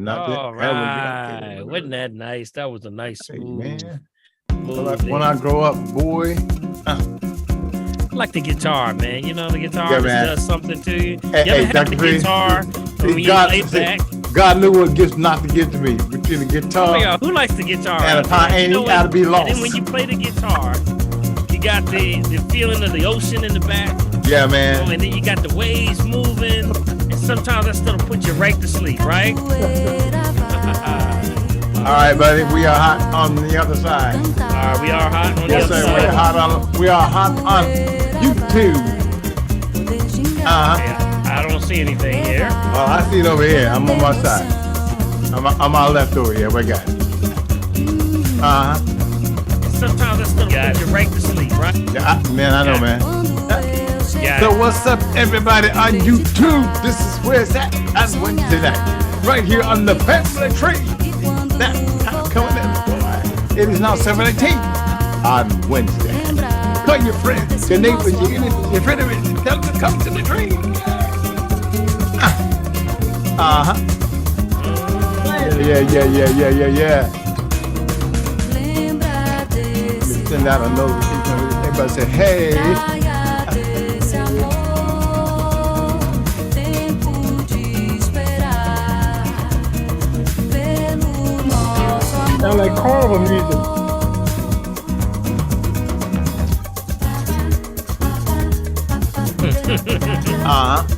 not that. All right. Wasn't that nice? That was a nice smooth. Man. When I grow up, boy. I like the guitar, man. You know, the guitar does something to you. Hey, you ever had the guitar when you lay back? God knew what gifts not to give to me. Between the guitar. Oh, yeah. Who likes the guitar? And you gotta be lost. And then when you play the guitar, you got the feeling of the ocean in the back. Yeah, man. And then you got the waves moving. And sometimes that stuff will put you right to sleep, right? All right, buddy. We are hot on the other side. All right, we are hot on the other side. We are hot on YouTube. Yeah, I don't see anything here. Well, I see it over here. I'm on my side. I'm on my left over here. We got it. Sometimes that stuff puts you right to sleep, right? Yeah, man, I know, man. So what's up, everybody on YouTube? This is where it's at on Wednesday night. Right here on the Family Tree. That time coming in, boy. It is now 7:18 on Wednesday. Call your friends, your neighbors, your friends, tell them to come to the tree. Yeah. Send out a notification. Everybody say, hey. Sound like carnival music.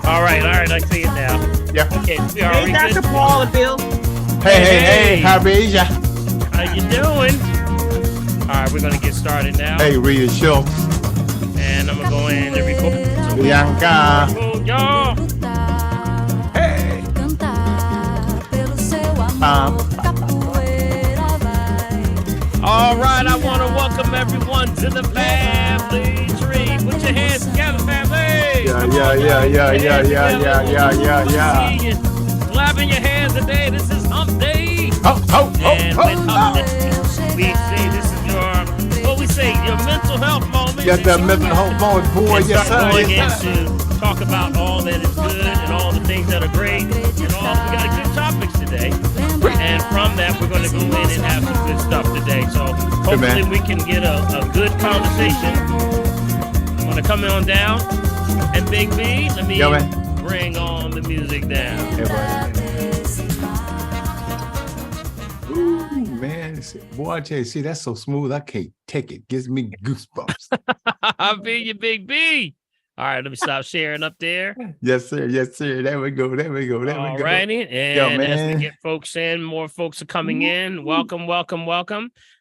All right, I see it now. Yeah. Okay, hey, Dr. Paul and Bill. Hey, how are you? How you doing? All right, we're gonna get started now. Hey, Rita Schultz. And I'm gonna go in and record. Bianca. Y'all. Hey. All right, I want to welcome everyone to the Family Tree. Put your hands together, family. Yeah. Clapping your hands today. This is Hump Day. And with Hump Day, we say this is your mental health moment. Got that mental health moment, boy. Yes, sir. Going in to talk about all that is good and all the things that are great. And we got good topics today. And from that, we're going to go in and have some good stuff today. So hopefully we can get a good conversation. I'm going to come on down. And Big B, let me bring on the music down. Ooh, man. Boy, I tell you, see, that's so smooth. I can't take it. Gives me goosebumps. I feel you, Big B. All right, let me stop sharing up there. Yes, sir. There we go. All righty. And as we get folks in, more folks are coming in. Welcome.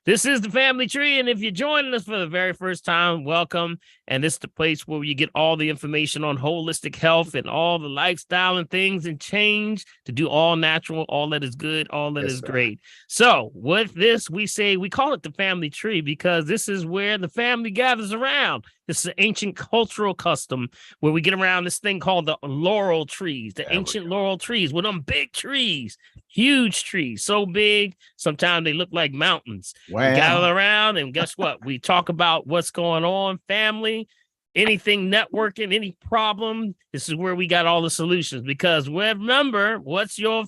This is the Family Tree. And if you're joining us for the very first time, welcome. And this is the place where you get all the information on holistic health and all the lifestyle and things and change to do all natural, all that is good, all that is great. So with this, we call it the Family Tree because this is where the family gathers around. This is an ancient cultural custom where we get around this thing called the laurel trees, the ancient laurel trees with them big trees, huge trees, so big, sometimes they look like mountains. Wow. We gather around and guess what? We talk about what's going on, family, anything networking, any problem. This is where we got all the solutions because remember, what's your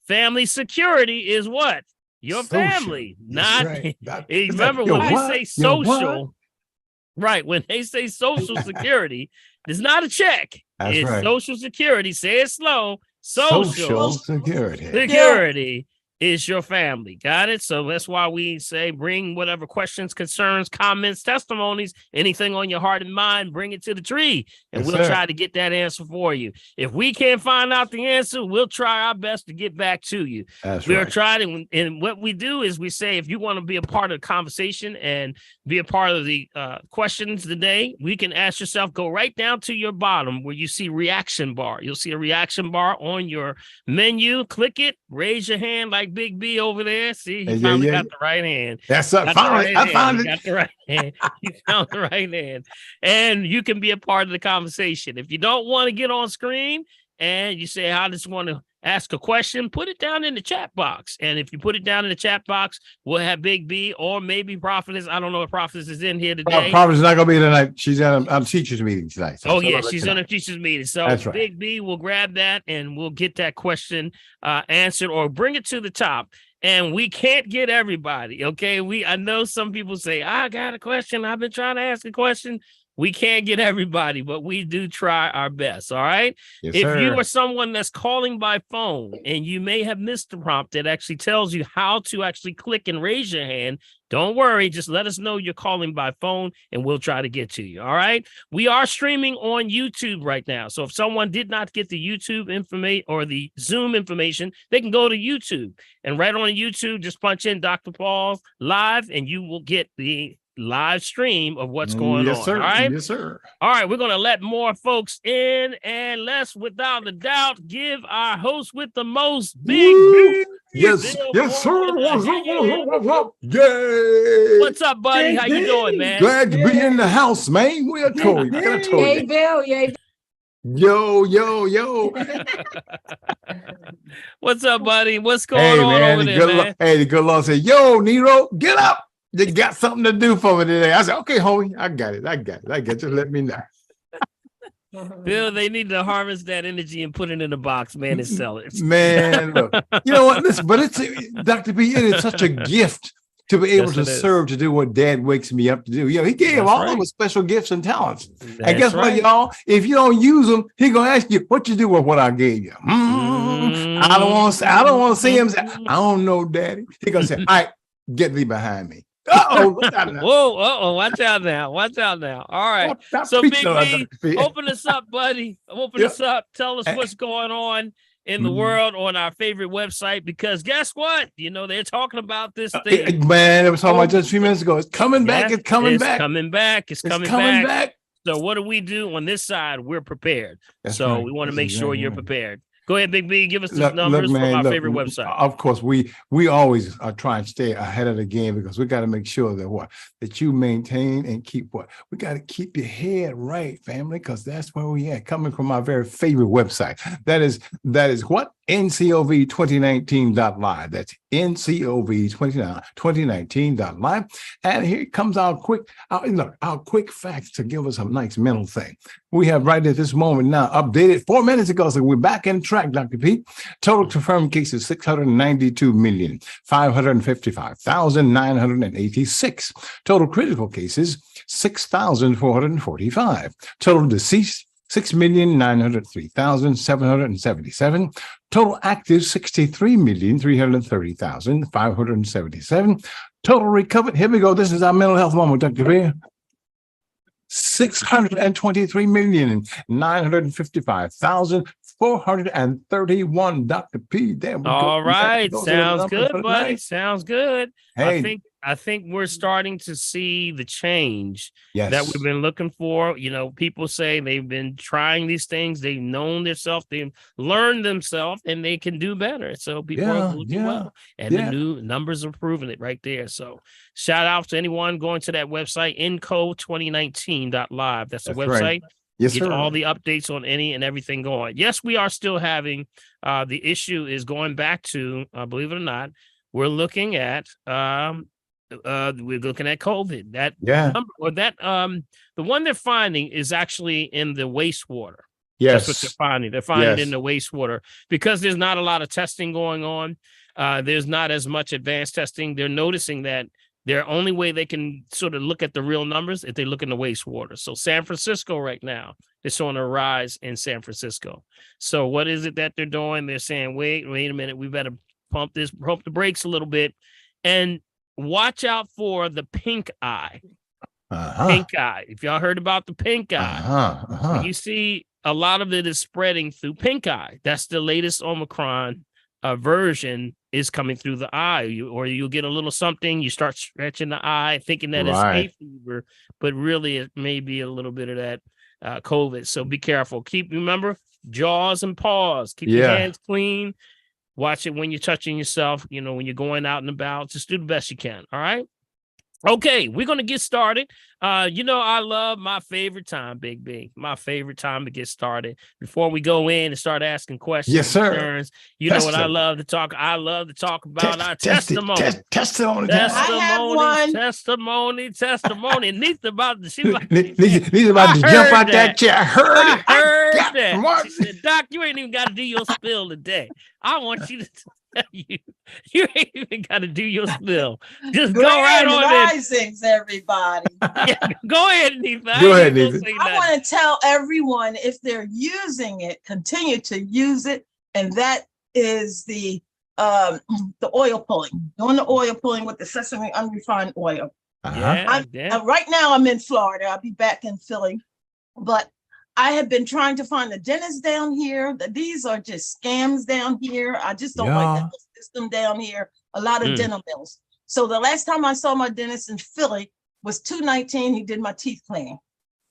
family security is what? Your family, not right. Remember when they say social. Right. When they say social security, it's not a check. It's social security. Say it slow. Social security is your family. Got it? So that's why we say bring whatever questions, concerns, comments, testimonies, anything on your heart and mind, bring it to the tree. And we'll try to get that answer for you. If we can't find out the answer, we'll try our best to get back to you. We're trying. And what we do is we say, if you want to be a part of the conversation and be a part of the questions today, we can ask yourself, go right down to your bottom where you see reaction bar. You'll see a reaction bar on your menu. Click it, raise your hand like Big B over there. See, he finally got the right hand. That's it. I found it. Got the right hand. You found the right hand. And you can be a part of the conversation. If you don't want to get on screen and you say, I just want to ask a question, put it down in the chat box. And if you put it down in the chat box, we'll have Big B or maybe Prophetess. I don't know if Prophetess is in here today. Prophetess is not going to be tonight. She's at a teacher's meeting tonight. So she's in a teacher's meeting. So that's right. Big B will grab that and we'll get that question answered or bring it to the top. And we can't get everybody, okay? I know some people say, I got a question. I've been trying to ask a question. We can't get everybody, but we do try our best, all right? Yes, if sir. you are someone that's calling by phone and you may have missed the prompt that actually tells you how to actually click and raise your hand, don't worry. Just let us know you're calling by phone and we'll try to get to you, all right? We are streaming on YouTube right now. So if someone did not get the YouTube information or the Zoom information, they can go to YouTube. And right on YouTube, just punch in Dr. Paul live and you will get the live stream of what's going on. Sir. All right. Yes, sir. All right. We're going to let more folks in and let's, without a doubt, give our host with the most Big B. Yes, yes, sir. Yay. What's up, buddy? How you doing, man? Glad to be in the house, man. We are told you. Yay, Bill. Yay. Yo. What's up, buddy? What's going on over there, man? The good Lord said, yo, Nero, get up. You got something to do for me today. I said, okay, homie, I got it. Just let me know. Bill, they need to harvest that energy and put it in a box, man, and sell it. Man, look, you know what? Listen, but it's Dr. B, it is such a gift to be able to serve, to do what Dad wakes me up to do. You know, he gave all of us special gifts and talents. And guess what, y'all? If you don't use them, he gonna ask you what you do with what I gave you. I don't want to see him say, I don't know, Daddy. He gonna say, all right, get thee behind me. Whoa, watch out now. All right. So Big B, open us up, buddy. Us up. Tell us what's going on in the world on our favorite website, because guess what? You know, they're talking about this thing. Man, it was talking about just a few minutes ago. It's coming back. It's coming back. It's coming back. So what do we do on this side? We're prepared. We want to make sure you're prepared. Go ahead, Big B. Give us the numbers from our favorite website. Of course, we always try and stay ahead of the game because we got to make sure that you maintain and keep we got to keep your head right, family, because that's where we at. Coming from our very favorite website. That is what? NCOV2019.live. That's NCOV2019.live. And here comes our quick facts to give us a nice mental thing. We have right at this moment now updated 4 minutes ago, so we're back in track, Dr. Pete. Total confirmed cases 692,555,986. Total critical cases 6,445. Total deceased 6,903,777. Total active 63,330,577. Total recovered. Here we go. This is our mental health moment, Dr. Beer. 623,955,431. Dr. P. There we go. All right. Sounds good, buddy. Sounds good. Hey. I think we're starting to see the change that we've been looking for. You know, people say they've been trying these things. They've known themselves. They've learned themselves, and they can do better. So people are looking well, and the new numbers are proving it right there. So shout out to anyone going to that website, NCO2019.live. That's the website. Right. Yes, get sir. all the updates on any and everything going. Yes, we are still having the issue is going back to, believe it or not, we're looking at COVID. The one they're finding is actually in the wastewater. Yes. That's what they're finding. They're finding it in the wastewater because there's not a lot of testing going on. There's not as much advanced testing. They're noticing that their only way they can sort of look at the real numbers if they look in the wastewater. So San Francisco right now, it's on a rise in San Francisco. So what is it that they're doing? They're saying, wait a minute, we better pump the brakes a little bit and watch out for the pink eye. Pink eye. If y'all heard about the pink eye, you see a lot of it is spreading through pink eye. That's the latest Omicron version is coming through the eye. You'll get a little something. You start stretching the eye, thinking that it's hay fever, but really it may be a little bit of that COVID. So be careful. Remember, jaws and paws. Keep your hands clean. Watch it when you're touching yourself, when you're going out and about. Just do the best you can. All right. Okay, we're gonna get started. I love my favorite time, Big B. My favorite time to get started. Before we go in and start asking questions, Yes, sir. concerns, you know what I love to talk. I love to talk about our testimony. Testimony. I have one. Testimony. Neitha about She's about to jump out that chair. I heard it. I heard that. Mark. She said, Doc, you ain't even got to do your spill today. I want you to tell you ain't even got to do your spill. Just go right on Risings, everybody. Yeah, go ahead, Neitha. Go ahead, Neitha. I want to tell everyone, if they're using it, continue to use it. And that is the oil pulling. Doing the oil pulling with the sesame unrefined oil. Right now I'm in Florida. I'll be back in Philly. But I have been trying to find a dentist down here. These are just scams down here. I just don't like the system down here. A lot of dental bills. So the last time I saw my dentist in Philly was 2/19. He did my teeth cleaning.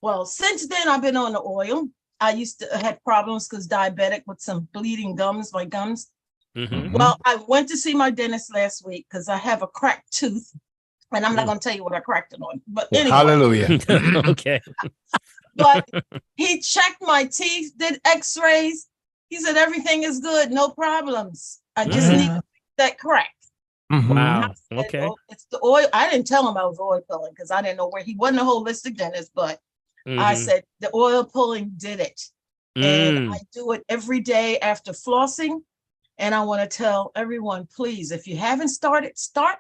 Well, since then I've been on the oil. I used to have problems because diabetic with some bleeding gums, my gums. Mm-hmm. Well, I went to see my dentist last week because I have a cracked tooth. And I'm not going to tell you what I cracked it on. But anyway. Hallelujah. Okay. But he checked my teeth, did x-rays. He said, everything is good, no problems. I just need that crack. Wow. Said, Okay. oh, it's the oil. I didn't tell him I was oil pulling because I didn't know where he wasn't a holistic dentist, but I said the oil pulling did it. And I do it every day after flossing. And I want to tell everyone, please, if you haven't started, start.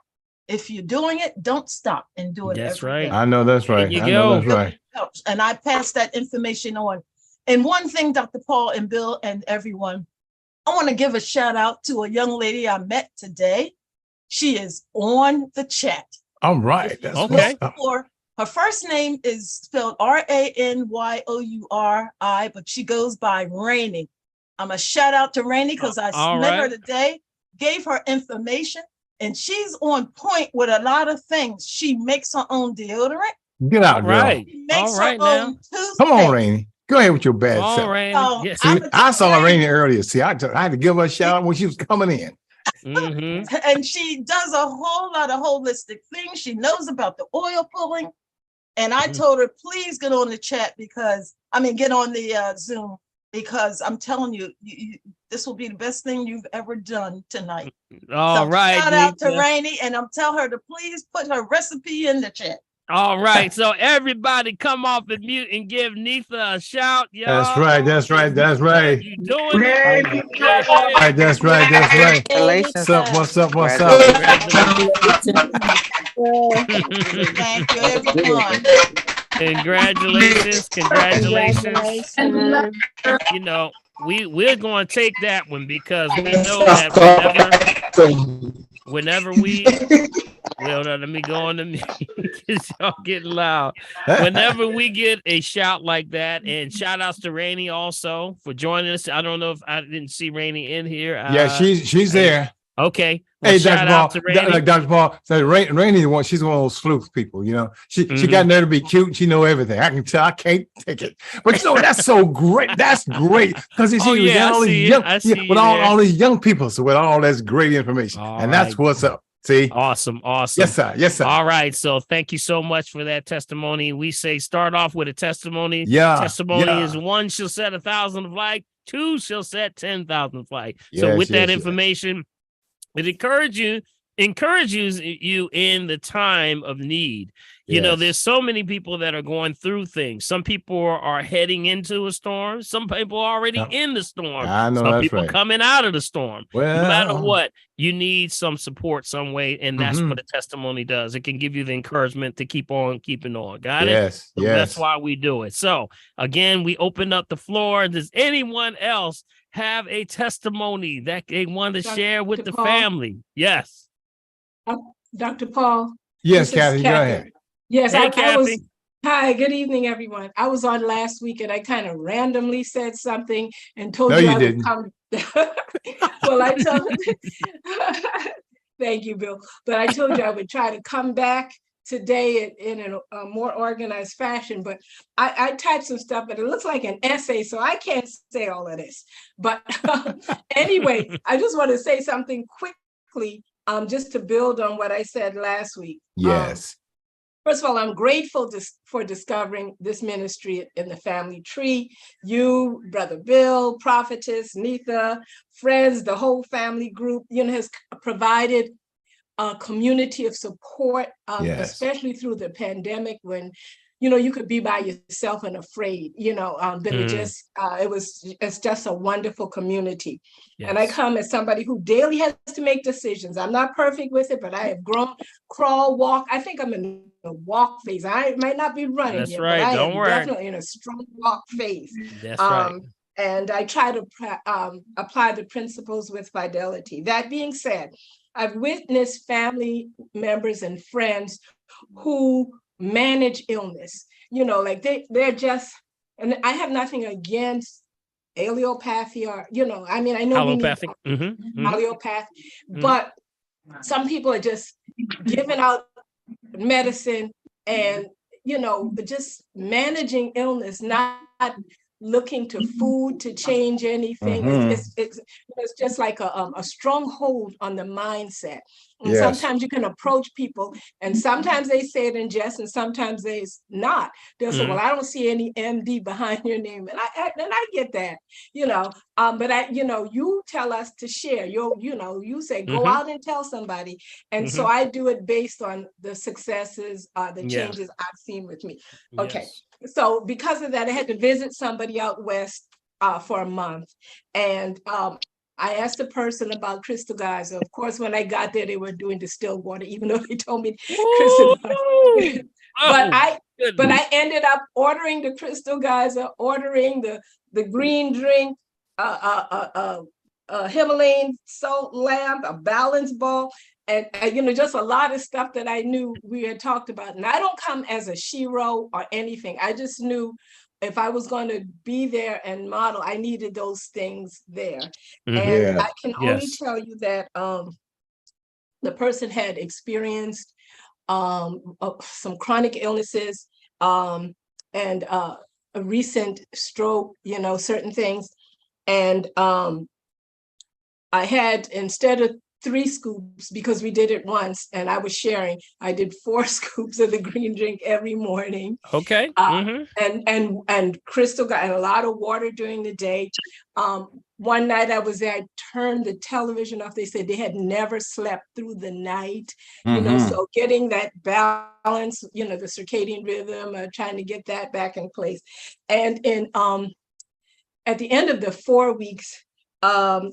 If you're doing it, don't stop and do it. That's every right. day. I know that's right. There you go. That's right. And I pass that information on. And one thing, Dr. Paul and Bill and everyone, I want to give a shout out to a young lady I met today. She is on the chat. All right. That's okay. Her first name is spelled Ranyyouri, but she goes by Rainy. I'm a shout out to Rainy because I met her today, gave her information, and she's on point with a lot of things. She makes her own deodorant. Get out, girl. Right. She makes her own toothpaste. Come on, Rainy. Go ahead with your bad self. Rainy. So, Yes. See, I saw Rainy earlier. See, I had to give her a shout out when she was coming in. And she does a whole lot of holistic things. She knows about the oil pulling. And I told her, please get on the chat get on the Zoom, because I'm telling you, this will be the best thing you've ever done tonight. All right. Shout out to Rainy, and I'm telling her to please put her recipe in the chat. All right. So everybody come off and mute and give Neitha a shout. Y'all. That's right. That's right. That's right. You doing it? That's right. That's right. What's up? What's up? What's up? Thank you, everyone. Congratulations. You know, we're going to take that one because we know that whenever we well, let me go on the mute because y'all getting loud. Whenever we get a shout like that, and shout outs to Rainy also for joining us. I don't know if I didn't see Rainy in here. Yeah, she's there. Okay. Well, Hey, shout out to Rainy. Dr. Paul said, Rainy, she's one of those sleuth people, you know. She got there to be cute. She know everything. I can tell. I can't take it. But you know, that's so great. That's great because all these young people. So with all this great information, that's what's up. See, awesome. Yes, sir. Yes, sir. All right. So thank you so much for that testimony. We say start off with a testimony. Yeah. Testimony is 1 shall set 1,000 flight, 2 shall set 10,000 flight. So with that information. It encourages you in the time of need. You know, there's so many people that are going through things. Some people are heading into a storm. Some people are already in the storm. I know some people coming out of the storm. Well, no matter what, you need some support some way, and that's what a testimony does. It can give you the encouragement to keep on keeping on. Got it? Yes. So that's why we do it. So again, we open up the floor. Does anyone else have a testimony that they want to share with the family? Yes. Dr. Paul. Yes, Kathy, go ahead. Yes, hey, I was. Hi, good evening, everyone. I was on last week and I kind of randomly said something and told you I would come. Well, I told thank you, Bill. But I told you I would try to come back today in a more organized fashion. But I typed some stuff, but it looks like an essay, so I can't say all of this. But anyway, I just want to say something quickly, just to build on what I said last week. Yes. First of all, I'm grateful for discovering this ministry in the family tree. You, Brother Bill, Prophetess, Nitha, friends, the whole family group, has provided a community of support, especially through the pandemic when, you could be by yourself and afraid, but it's just a wonderful community. Yes. And I come as somebody who daily has to make decisions. I'm not perfect with it, but I have grown, crawl, walk. I think I'm in a walk phase. I might not be running That's yet, right. but I Don't am worry. Definitely in a strong walk phase. That's right. And I try to apply the principles with fidelity. That being said, I've witnessed family members and friends who manage illness, like they're just, and I have nothing against allopathy or, I know allopathic, allopathy, but some people are just giving out medicine and, just managing illness, not looking to food to change anything. It's just like a stronghold on the mindset. And sometimes you can approach people and sometimes they say it in jest and sometimes they not. They'll say, well, I don't see any MD behind your name. And I get that, but you tell us to share. You say, go out and tell somebody. And so I do it based on the successes, the changes I've seen with me. Okay. Yes. So because of that, I had to visit somebody out west for a month. And I asked the person about Crystal Geyser. Of course, when I got there, they were doing distilled water, even though they told me Crystal Geyser. But I ended up ordering the Crystal Geyser, ordering the green drink, a Himalayan salt lamp, a balance ball, and just a lot of stuff that I knew we had talked about. And I don't come as a shero or anything. I just knew if I was going to be there and model, I needed those things there. And I can only tell you that the person had experienced some chronic illnesses and a recent stroke, certain things. And I had, instead of 3 scoops, because we did it once and I was sharing, I did 4 scoops of the green drink every morning. Okay. And Crystal got a lot of water during the day. One night I was there, I turned the television off. They said they had never slept through the night, so getting that balance, the circadian rhythm, trying to get that back in place. And at the end of the 4 weeks, the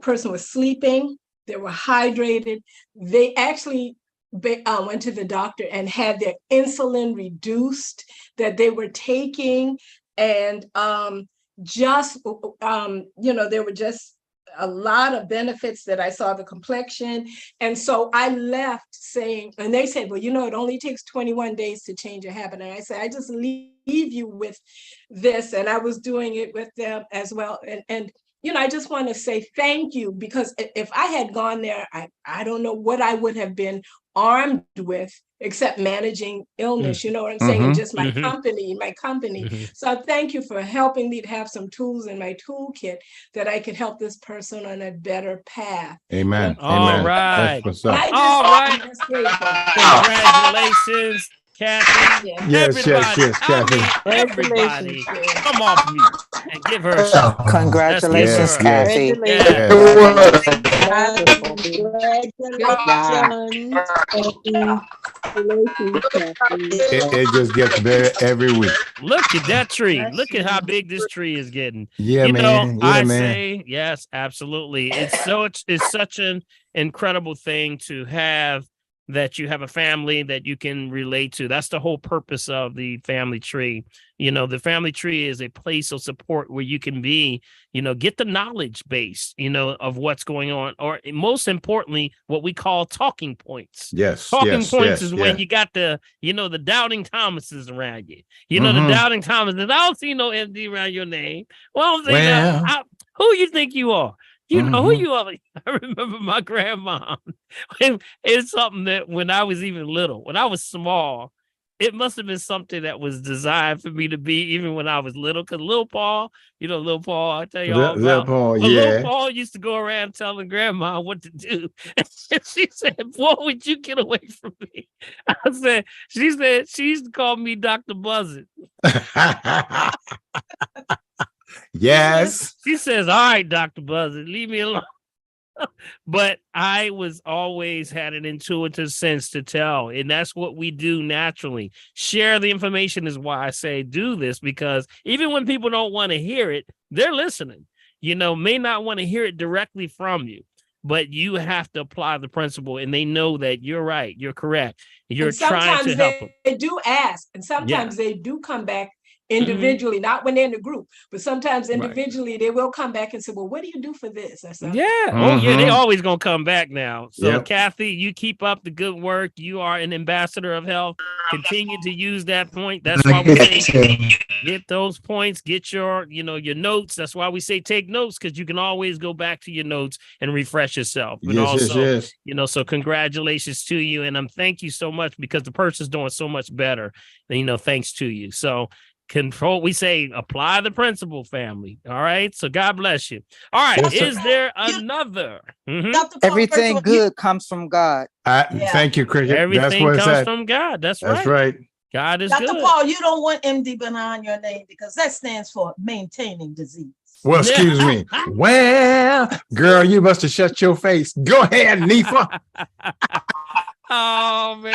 person was sleeping. They were hydrated. They actually went to the doctor and had their insulin reduced that they were taking. And there were just a lot of benefits that I saw, the complexion. And so I left saying, and they said, well, it only takes 21 days to change a habit. And I said, I just leave you with this. And I was doing it with them as well. And I just want to say thank you, because if I had gone there, I don't know what I would have been armed with except managing illness, you know what I'm saying? And just my company. So thank you for helping me to have some tools in my toolkit that I could help this person on a better path. Amen. All right. That's what's up. All right. Congratulations, Kathy. Yes, Kathy. Everybody, come off mute and give her a shout. Congratulations, Kathy. It just gets better every week. Look at that tree. Look at how big this tree is getting. Yeah, man. Say yes, absolutely. It's such an incredible thing to have, that you have a family that you can relate to. That's the whole purpose of the family tree. The family tree is a place of support where you can be, get the knowledge base, of what's going on, or most importantly, what we call talking points. Yes. Talking points is when you got the doubting Thomases around you. The doubting Thomases. I don't see no MD around your name. Well, I'm saying, who you think you are? Who you are. I remember my grandma. It's something that when I was even little, when I was small, it must have been something that was designed for me to be even when I was little. Because Lil Paul, Lil Paul, I tell you all about. Paul, Lil Paul used to go around telling grandma what to do. And she said, "Boy, would you get away from me?" She said she used to call me Dr. Buzzard. Yes. She says, "All right, Dr. Buzzard, leave me alone." But I was always had an intuitive sense to tell, and that's what we do naturally. Share the information is why I say do this, because even when people don't want to hear it, they're listening. May not want to hear it directly from you, but you have to apply the principle, and they know that you're right, you're correct. You're trying to help them. They do ask, and sometimes they do come back individually, not when they're in the group, but sometimes individually they will come back and say, well, what do you do for this? Oh yeah, they always gonna come back now. So Kathy, you keep up the good work. You are an ambassador of health. Continue to use that point. That's why we say get those points, get your your notes. That's why we say take notes, because you can always go back to your notes and refresh yourself. And also, so congratulations to you, and thank you so much, because the person's doing so much better. Thanks to you. So control, we say apply the principle, family. All right, so God bless you. All right, is there another? Everything good comes from God. Thank you, Cricket. Everything comes from God. That's right. God is Dr. good. Paul, you don't want MD behind your name, because that stands for maintaining disease. Well, excuse me. Well, girl, you must have shut your face. Go ahead, Nifa. Oh man.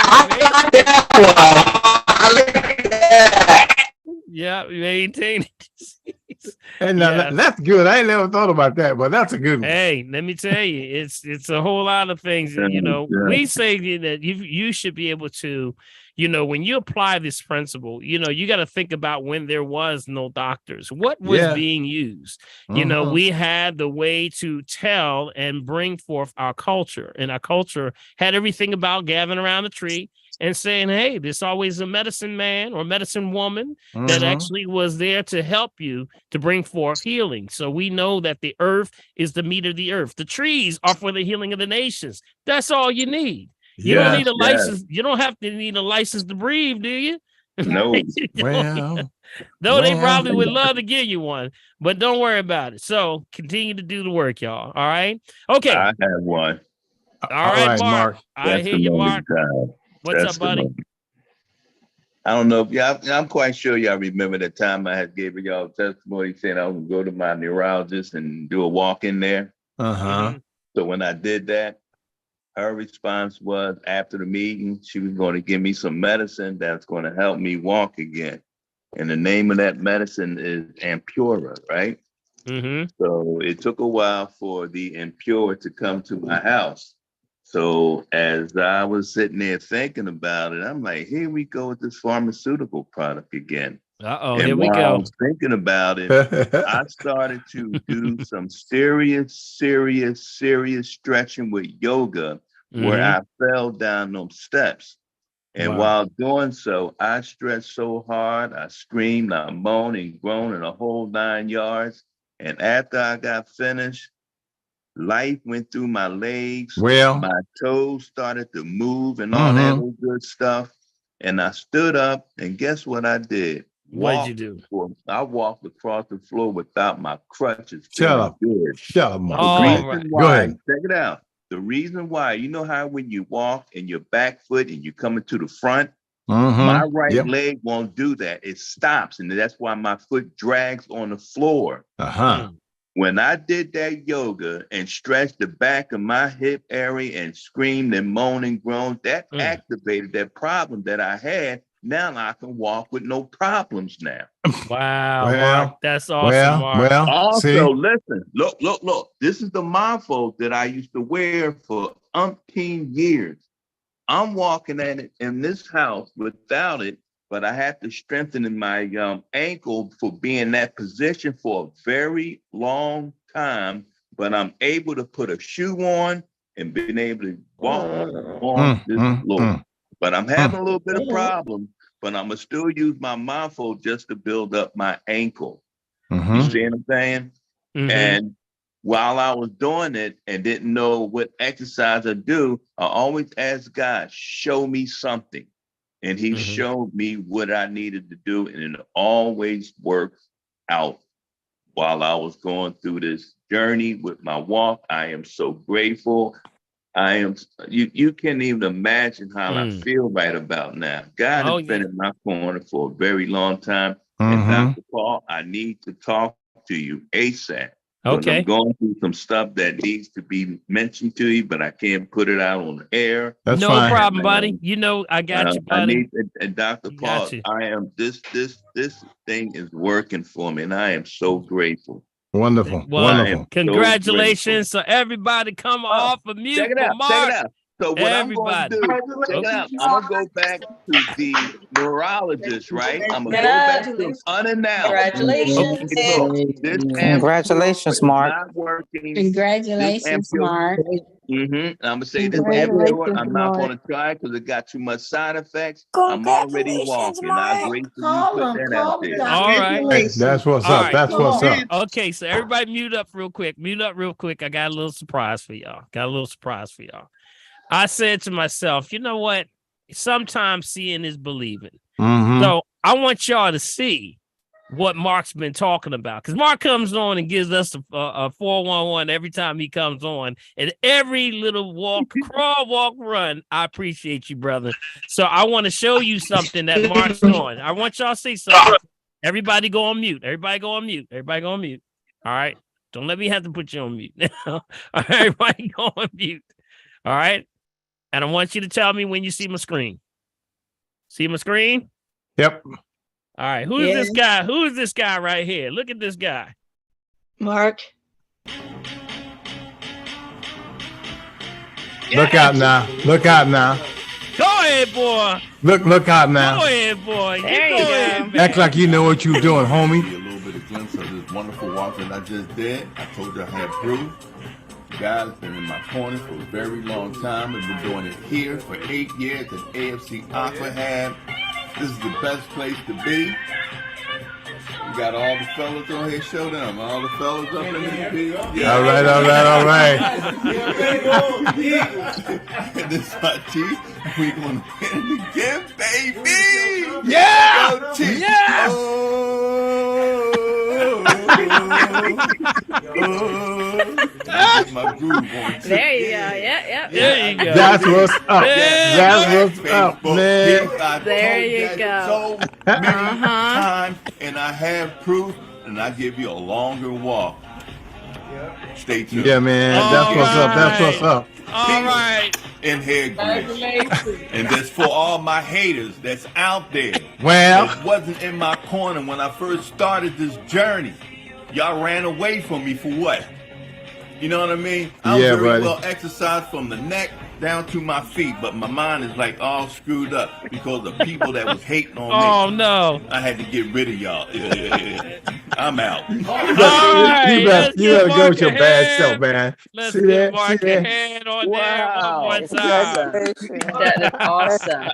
Yeah, maintaining disease. And that's good. I ain't never thought about that, but that's a good one. Hey, let me tell you, it's a whole lot of things. We say that you should be able to, when you apply this principle, you got to think about when there was no doctors, what was being used. We had the way to tell and bring forth our culture, and our culture had everything about gathering around a tree and saying, hey, there's always a medicine man or medicine woman that actually was there to help you to bring forth healing. So we know that the earth is the meat of the earth. The trees are for the healing of the nations. That's all you need. You don't need a license. You don't have to need a license to breathe, do you? No. Though they probably would love to give you one, but don't worry about it. So continue to do the work, y'all. All right. Okay. I have one. All right, Mark. I hear you, Mark. What's up, buddy? I don't know if I'm quite sure y'all remember the time I had gave y'all testimony saying I was gonna go to my neurologist and do a walk in there. So when I did that, her response was, after the meeting, she was going to give me some medicine that's going to help me walk again. And the name of that medicine is Ampura, right? So it took a while for the Ampura to come to my house. So as I was sitting there thinking about it, I'm like, here we go with this pharmaceutical product again. Here we go. I was thinking about it, I started to do some serious stretching with yoga, where I fell down those steps. And while doing so, I stretched so hard, I screamed, I moaned and groaned in a whole 9 yards. And after I got finished, life went through my legs. My toes started to move and all that old good stuff. And I stood up, and guess what I did? What did you do? I walked across the floor without my crutches. Shut up. Go ahead. Check it out. The reason why, you know how when you walk and your back foot and you're coming to the front, my right leg won't do that. It stops, and that's why my foot drags on the floor. When I did that yoga and stretched the back of my hip area and screamed and moaned and groaned, that activated that problem that I had. Now I can walk with no problems now. Wow, Mark, that's awesome, Mark. Also, listen, look. This is the mindfold that I used to wear for umpteen years. I'm walking at it in this house without it, but I had to strengthen in my ankle for being in that position for a very long time. But I'm able to put a shoe on and being able to walk on this floor. But I'm having a little bit of problem, but I'm gonna still use my mindfold just to build up my ankle. You see what I'm saying? And while I was doing it and didn't know what exercise I do, I always ask God, show me something. and he showed me what I needed to do, and it always worked out while I was going through this journey with my walk. I am so grateful. You can't even imagine how I feel right about now. God has been in my corner for a very long time. And Dr. Paul, I need to talk to you ASAP. Okay. I'm going through some stuff that needs to be mentioned to you, but I can't put it out on the air. That's no fine. Problem, buddy. You know, I got you, buddy. And Dr. Paul, I am this thing is working for me, and I am so grateful. Wonderful. Well, wonderful. Congratulations. So everybody come off of mute. Check it out. Mark. Check it out. So what everybody. I'm going to do, check it out. I'm going to go back to the neurologist, right? I'm going to go back to unannounced. Congratulations. Congratulations, Mark. Congratulations, Mark. I'm going to say this everywhere. I'm not going to try because it got too much side effects. I'm already walking. I agree to put that out there. All right. That's what's up. Right. That's what's up. Okay, so everybody mute up real quick. I got a little surprise for y'all. I said to myself, you know what? Sometimes seeing is believing. So I want y'all to see what Mark's been talking about. Because Mark comes on and gives us a 411 every time he comes on. And every little walk, crawl, walk, run. I appreciate you, brother. So I want to show you something that Mark's doing. I want y'all to see something. Everybody go on mute. Everybody go on mute. All right. Don't let me have to put you on mute now. All right, everybody go on mute. All right. And I want you to tell me when you see my screen. See my screen? Yep. All right. Who is this guy? Who is this guy right here? Look at this guy. Mark. Look out now. Look out now. Go ahead, boy. Look out now. Go ahead, boy. There you go. Act like you know what you're doing, homie. A little bit of glimpse of this wonderful walk that I just did. I told you I had proof. God has been in my corner for a very long time. I've been doing it here for 8 years at AFC Aquahab. This is the best place to be. We got all the fellas on here. Show them. All the fellas up in the big. Yeah. All right. And this is my teeth. We're going to win it again, baby. Yeah. Go, Chief. Yeah. My groove on. There you go. Yeah. There you go. That's what's up. That's what's up, man. There you So go. many times, and I have proof, and I give you a longer walk. Stay tuned. Yeah, man. That's what's up. That's what's up. All right. And hair grease. And that's for all my haters that's out there. Well, that wasn't in my corner when I first started this journey. Y'all ran away from me for what? You know what I mean? I'm Yeah, very buddy. well exercised from the neck down to my feet, but my mind is like all screwed up because of people that was hating on me. Oh, no. I had to get rid of y'all. I'm out. All right. you better go with your bad self, man. Let's See get that? Mark See that? ahead on Wow. there one more time. That is awesome.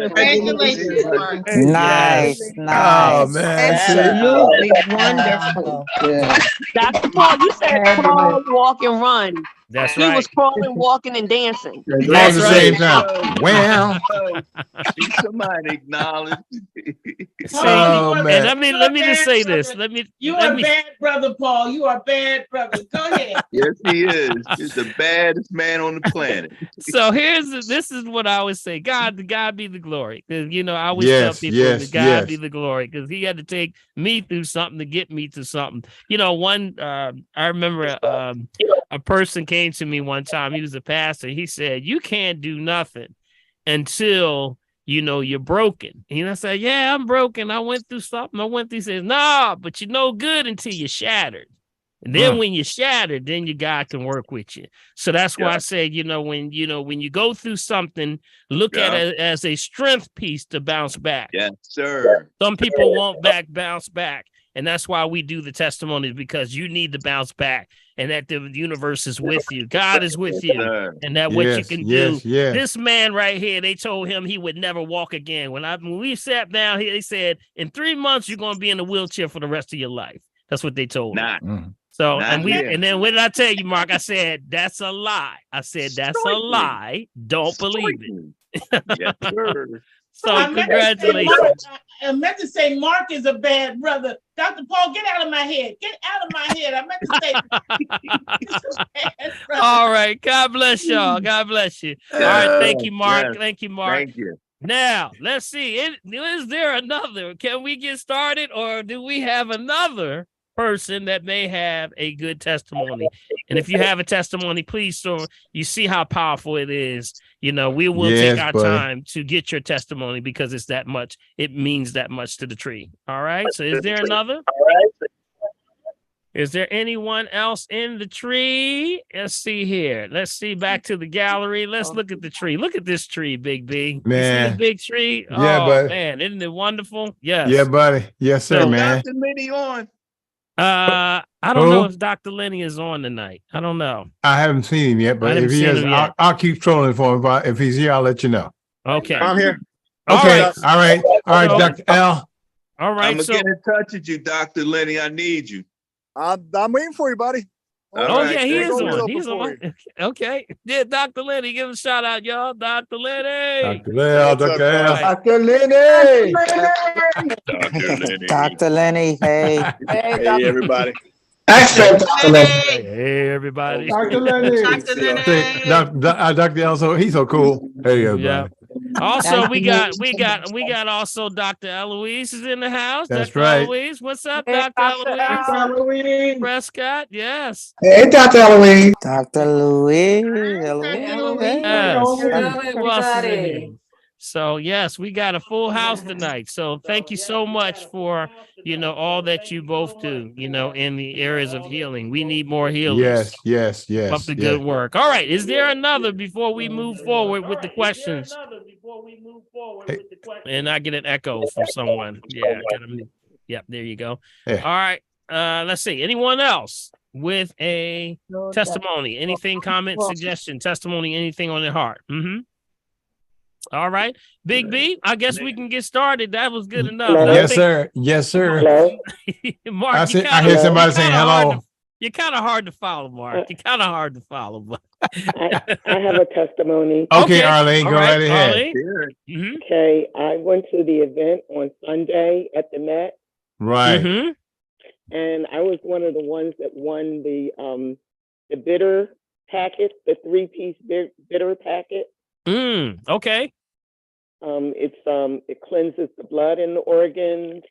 Congratulations, Mark. Nice. Oh, man. Absolutely wonderful. Yeah. Dr. Paul, you said crawl, walk, and run. That's He right. was crawling, walking, and dancing. All at the same time. Well, Somebody acknowledge. oh, And man. let me just say this. You are a bad brother, Paul. You are a bad brother. Go ahead. Yes, he is. He's the baddest man on the planet. So this is what I always say. God be the glory. Because I always tell Yes, people yes, that God yes. be the glory. Because he had to take me through something to get me to something. I remember a person came to me one time. He was a pastor. He said, "You can't do nothing until you're broken." And I said, "Yeah, I'm broken. I went through something. He says, "Nah, but you're no good until you're shattered. And then when you're shattered, then your God can work with you." So that's why I say, when you go through something, look at it as a strength piece to bounce back. Yes, sir. Some people won't bounce back. And that's why we do the testimonies, because you need to bounce back, and that the universe is with you. God is with you. Sir. And that what you can do. Yes. This man right here, they told him he would never walk again. When we sat down here, they said, in 3 months, you're going to be in a wheelchair for the rest of your life. That's what they told him. Not. So, Not yet. and then what did I tell you, Mark? I said, that's a lie. I said, that's a lie. Don't believe it. Yes, sir. So I meant to say congratulations. Mark- I meant to say Mark is a bad brother. Dr. Paul, get out of my head. Get out of my head. I meant to say he's a bad brother. All right. God bless y'all. God bless you. All right. Thank you, Mark. Yes. Thank you, Mark. Thank you. Now, let's see. Is there another? Can we get started, or do we have another person that may have a good testimony? And if you have a testimony, please, so you see how powerful it is. You know, we will Yes, take our buddy. time to get your testimony because it's that much. It means that much to the tree. All right. So, is there another? Is there anyone else in the tree? Let's see here. Let's see back to the gallery. Let's look at the tree. Look at this tree, Big B. You see Man. the big tree? Yeah, Oh, buddy. man. Isn't it wonderful? Yes. Yeah, buddy. Yes, sir, So, man. Dr. Liddy on. I don't know Who? if Dr. Lenny is on tonight. I don't know. I haven't seen him yet, I but haven't if he seen is, him yet. I'll keep trolling for him. If he's here, I'll let you know. Okay. I'm here. All Okay. right. All right. All right, So- Dr. L. All I'm right. gonna So, get in touch with you, Dr. Lenny. I need you. I'm waiting for you, buddy. All oh, right, yeah, he thank is you. on. He's on. Okay. Yeah, Dr. Lenny. Give him a shout out, y'all. Dr. Lenny. Dr. L. What's up, Dr. L. guys? Dr. Lenny. Dr. Lenny. Dr. Lenny, hey. Hey, everybody. Hey, everybody. Dr. Lenny. Dr. Lenny. Say, Dr. L. So he's so cool. Hey, everybody. Yeah. Also, Thank we you. got also Dr. Eloise is in the house. That's Dr. right. Eloise, what's up, Hey, Dr. Dr. Eloise? Prescott, yes. Dr. Louis. Louis. Yes. Hello, Who else is in here? everybody. So yes, we got a full house tonight. So thank you so much for, all that you both do, in the areas of healing. We need more healers. Yes, yes, Up yes. the yes. good work. All right. Is there another before we move forward with the questions? And I get an echo from someone. Yeah. Yep. There you go. Yeah. All right. Let's see. Anyone else with a testimony? Anything, comment, suggestion, testimony, anything on their heart? Mm-hmm. All right. Big B, I guess we can get started. That was good enough. I Yes, think- sir. Yes, sir. Mark, I you see- I kinda- hear somebody you're saying kinda hard hello. to- You're kind of hard to follow, Mark. You're kind of hard to follow. But... I have a testimony. Okay, Arlene, all go right ahead. Arlene. Mhm. Okay, I went to the event on Sunday at the Met, Right. Mhm. and I was one of the ones that won the bitter packet, the 3-piece bitter packet. Okay. It cleanses the blood in the organs.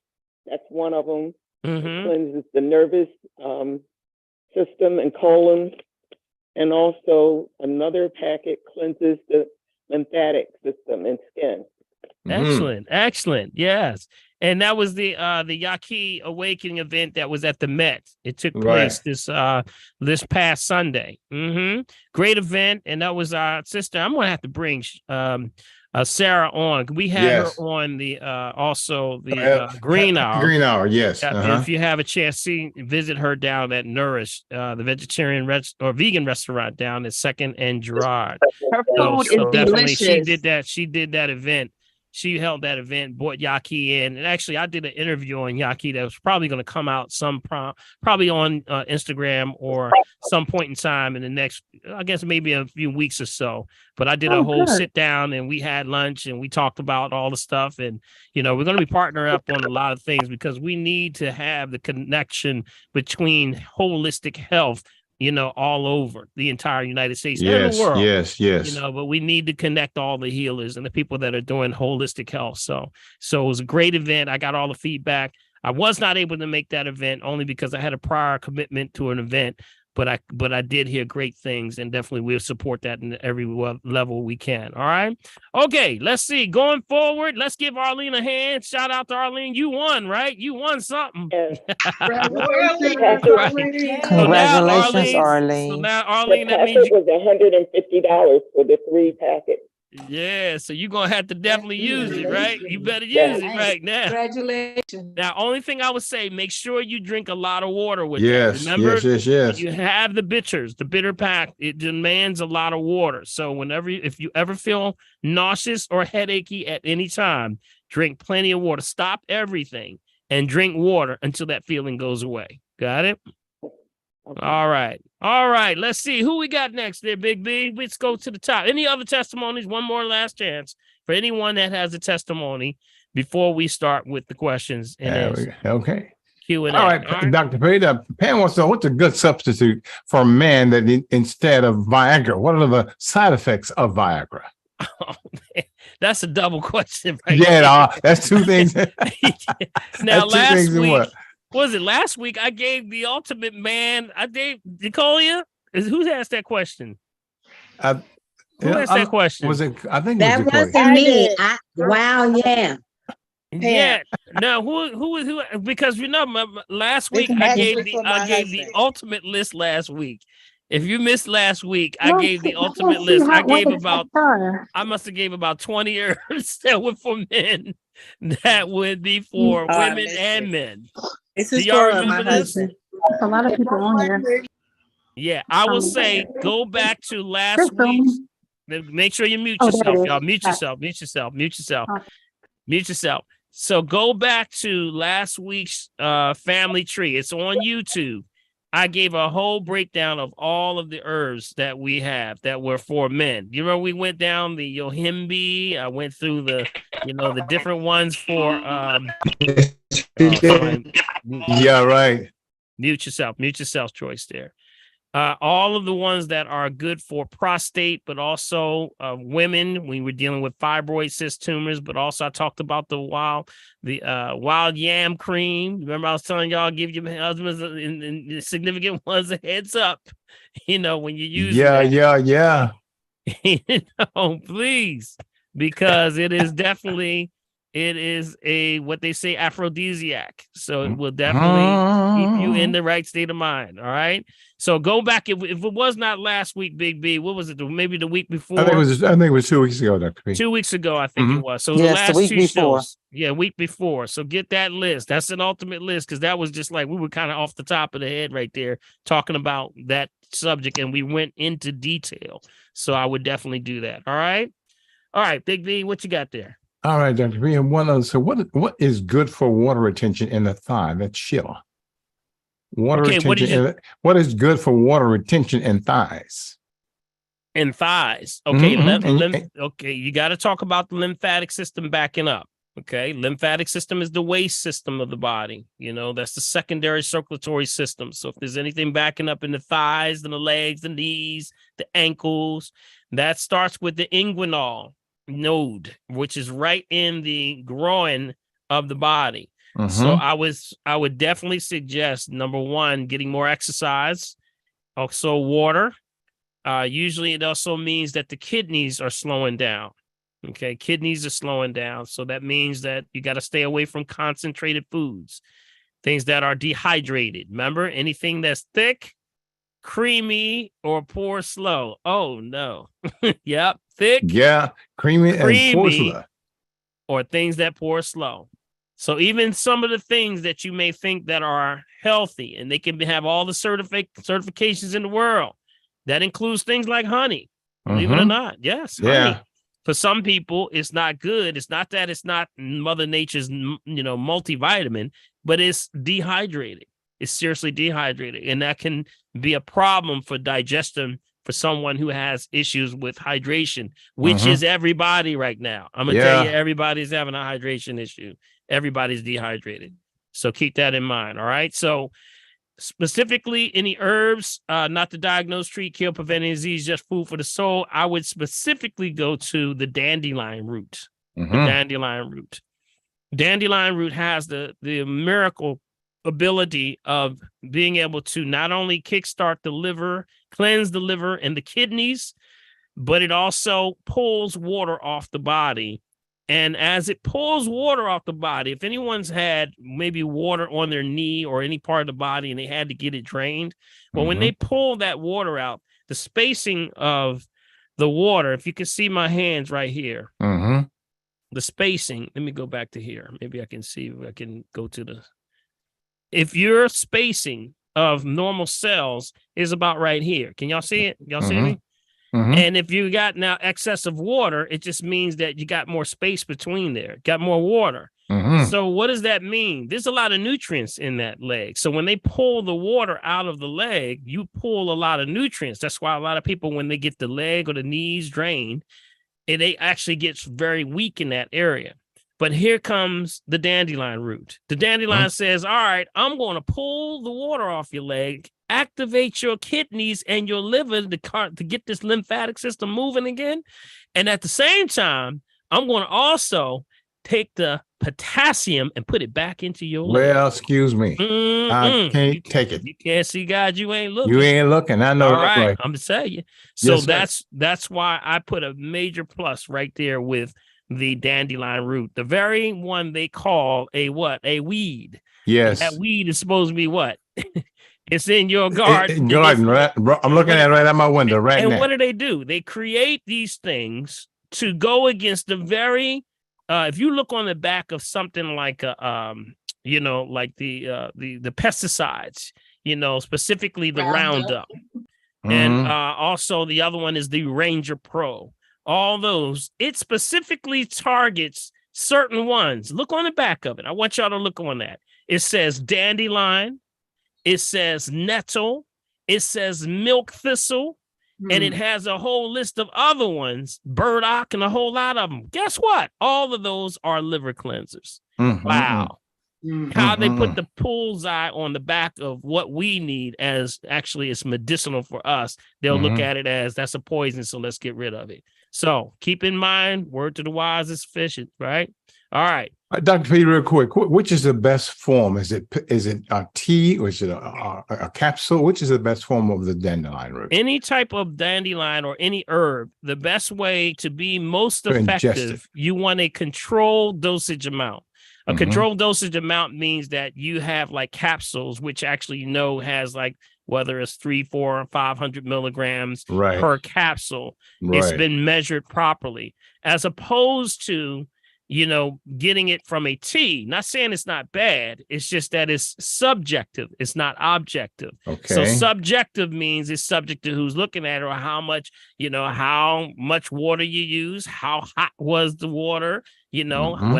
That's one of them. Mhm. Cleanses the nervous system and colon, and also another packet cleanses the lymphatic system and skin. Excellent. Excellent. Yes. And that was the Yaqui Awakening event that was at the Met. It took place this past Sunday. Great event. And that was our sister. I'm gonna have to bring Sarah on. We had Yes. her on the also the Green Hour. Green Hour, yes. Yeah, if you have a chance, visit her down at Nourish, the vegetarian or vegan restaurant down at 2nd and Gerard. Her So food is definitely delicious. she did that event. She held that event, brought Yaqui in, and actually I did an interview on Yaqui that was probably going to come out probably on Instagram or some point in time in the next, I guess maybe a few weeks or so. But I did a whole sit down and we had lunch and we talked about all the stuff, and we're going to be partnering up on a lot of things because we need to have the connection between holistic health, all over the entire United States and Yes, the world. yes. But we need to connect all the healers and the people that are doing holistic health. So it was a great event. I got all the feedback. I was not able to make that event only because I had a prior commitment to an event, but I did hear great things, and definitely we'll support that in every level we can. All right. Okay. Let's see. Going forward, let's give Arlene a hand. Shout out to Arlene. You won, right? You won something. Congratulations, Arlene. So now, The Arlene, that packet means was $150 for the 3 packets. yeah, so you're gonna have to definitely use it, right? You better use it right now. Congratulations. Now, only thing I would say, make sure you drink a lot of water with Yes, it. Remember, yes. you have the bitter pack, it demands a lot of water. So if you ever feel nauseous or headachy at any time, drink plenty of water. Stop everything and drink water until that feeling goes away. Got it? Okay. All right. All right. Let's see who we got next there, Big B. Let's go to the top. Any other testimonies? One more last chance for anyone that has a testimony before we start with the questions and Okay. Q&A. All right, Dr. Peter, Pam wants to know what's a good substitute for men that instead of Viagra? What are the side effects of Viagra? Oh, man. That's a double question. Right That's two things. Now, last week, what was it? Last week, I gave the ultimate man. I gave Nicolia. Who asked that question? Who asked that question? Was it? I think that wasn't me. Wow, yeah. Yeah. No, who? Because last week I gave the ultimate list last week. If you missed last week, I gave the ultimate list. I must have gave about 20 herbs that were for men. That would be for women and men. This is for my husband. A lot of people on here. Yeah, I will say go back to last week's. Make sure you mute yourself, y'all. Mute yourself. So go back to last week's family tree. It's on YouTube. I gave a whole breakdown of all of the herbs that we have that were for men. You remember we went down the Yohimbe. I went through the different ones for yeah, right. Mute yourself, choice there. All of the ones that are good for prostate, but also women. We were dealing with fibroid cyst tumors, but also I talked about the wild yam cream. Remember, I was telling y'all, give your husbands and significant ones a heads up. When you use yeah. Please, because it is definitely. It is what they say aphrodisiac. So it will definitely keep you in the right state of mind. All right. So go back. If it was not last week, Big B, what was it? Maybe the week before? I think it was 2 weeks ago, Dr. P. 2 weeks ago, I think it was. So Yes, the last the week two before. shows. Yeah, week before. So get that list. That's an ultimate list because that was just like we were kind of off the top of the head right there talking about that subject and we went into detail. So I would definitely do that. All right. All right, Big B, what you got there? All right, Dr. B. And one other. So what is good for water retention in the thigh? That's Sheila. Retention. What is good for water retention in thighs? In thighs. Okay. Mm-hmm. Okay. You got to talk about the lymphatic system backing up. Okay. Lymphatic system is the waste system of the body. That's the secondary circulatory system. So if there's anything backing up in the thighs, and the legs, the knees, the ankles, that starts with the inguinal node, which is right in the groin of the body. Mm-hmm. So I would definitely suggest, number one, getting more exercise, also water. Usually it also means that the kidneys are slowing down. Okay, kidneys are slowing down. So that means that you got to stay away from concentrated foods, things that are dehydrated. Remember, anything that's thick, creamy, or pour slow. Oh, no. Yep. Thick. Yeah. Creamy and pour slow. Or things that pour slow. So even some of the things that you may think that are healthy and they can have all the certifications in the world, that includes things like honey, believe it or not. Yes. Yeah. Honey. For some people, it's not good. It's not that it's not Mother Nature's, multivitamin, but it's dehydrated. It's seriously dehydrated. And that can be a problem for digestion for someone who has issues with hydration, which is everybody right now. I'm going to tell you, everybody's having a hydration issue. Everybody's dehydrated. So keep that in mind. All right. So specifically any herbs, not to diagnose, treat, kill, prevent any disease, just food for the soul. I would specifically go to the dandelion root. The dandelion root. Dandelion root has the miracle ability of being able to not only kickstart the liver, cleanse the liver and the kidneys, but it also pulls water off the body. And as it pulls water off the body, if anyone's had maybe water on their knee or any part of the body and they had to get it drained, well, when they pull that water out, the spacing of the water, if you can see my hands right here, the spacing, let me go back to here. Maybe I can see if I can go to the, if your spacing of normal cells is about right here. Can y'all see it? Y'all see me? And if you got now excess of water, it just means that you got more space between there, got more water. So what does that mean? There's a lot of nutrients in that leg. So when they pull the water out of the leg, you pull a lot of nutrients. That's why a lot of people, when they get the leg or the knees drained, it actually gets very weak in that area. But here comes the dandelion root. The dandelion says, all right, I'm going to pull the water off your leg, activate your kidneys and your liver to get this lymphatic system moving again. And at the same time, I'm going to also take the potassium and put it back into your leg. Well, excuse me. I can't take it. You can't see God, you ain't looking. You ain't looking. I know. All right, right. I'm gonna tell you. So Yes, that's why I put a major plus right there with the dandelion root, the very one they call a what? A weed. Yes. And that weed is supposed to be what? It's in your garden. Right? I'm looking at it right out my window right and now. what do? They create these things to go against the very. If you look on the back of something like like the pesticides, specifically the Roundup, and also the other one is the Ranger Pro. All those, it specifically targets certain ones. Look on the back of it. I want y'all to look on that. It says dandelion, it says nettle, it says milk thistle. And it has a whole list of other ones, burdock and a whole lot of them. Guess what? All of those are liver cleansers. Wow. How they put the bullseye on the back of what we need as actually it's medicinal for us. They'll look at it as that's a poison, so let's get rid of it. So keep in mind, word to the wise is sufficient, right? All right. Dr. P, real quick, which is the best form? Is it a tea or is it a capsule? Which is the best form of the dandelion root? Any type of dandelion or any herb, the best way to be most effective, you want a controlled dosage amount. A controlled dosage amount means that you have like capsules, which actually has like whether it's 300, 400, 500 milligrams per capsule. It's been measured properly, as opposed to getting it from a tea. Not saying it's not bad. It's just that it's subjective. It's not objective. Okay. So subjective means it's subject to who's looking at it or how much, how much water you use, how hot was the water, when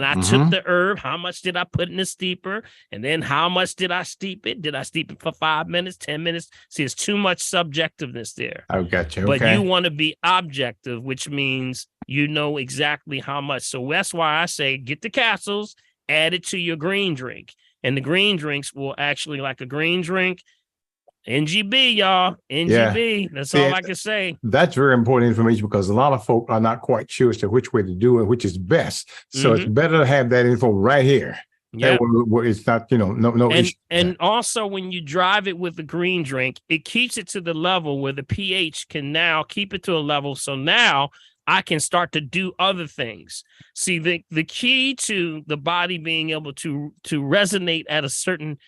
I took the herb, how much did I put in the steeper? And then how much did I steep it? Did I steep it for 5 minutes, 10 minutes? See, it's too much subjectiveness there. I got you. But you want to be objective, which means you know exactly how much. So that's why I say get the capsules, add it to your green drink. And the green drinks will actually, like a green drink, NGB, y'all. NGB. Yeah. That's all I can say. That's very important information because a lot of folk are not quite sure as to which way to do it, which is best. So it's better to have that info right here. Yeah, where it's not, no issue. And also, when you drive it with the green drink, it keeps it to the level where the pH can now keep it to a level. So now I can start to do other things. See, the key to the body being able to resonate at a certain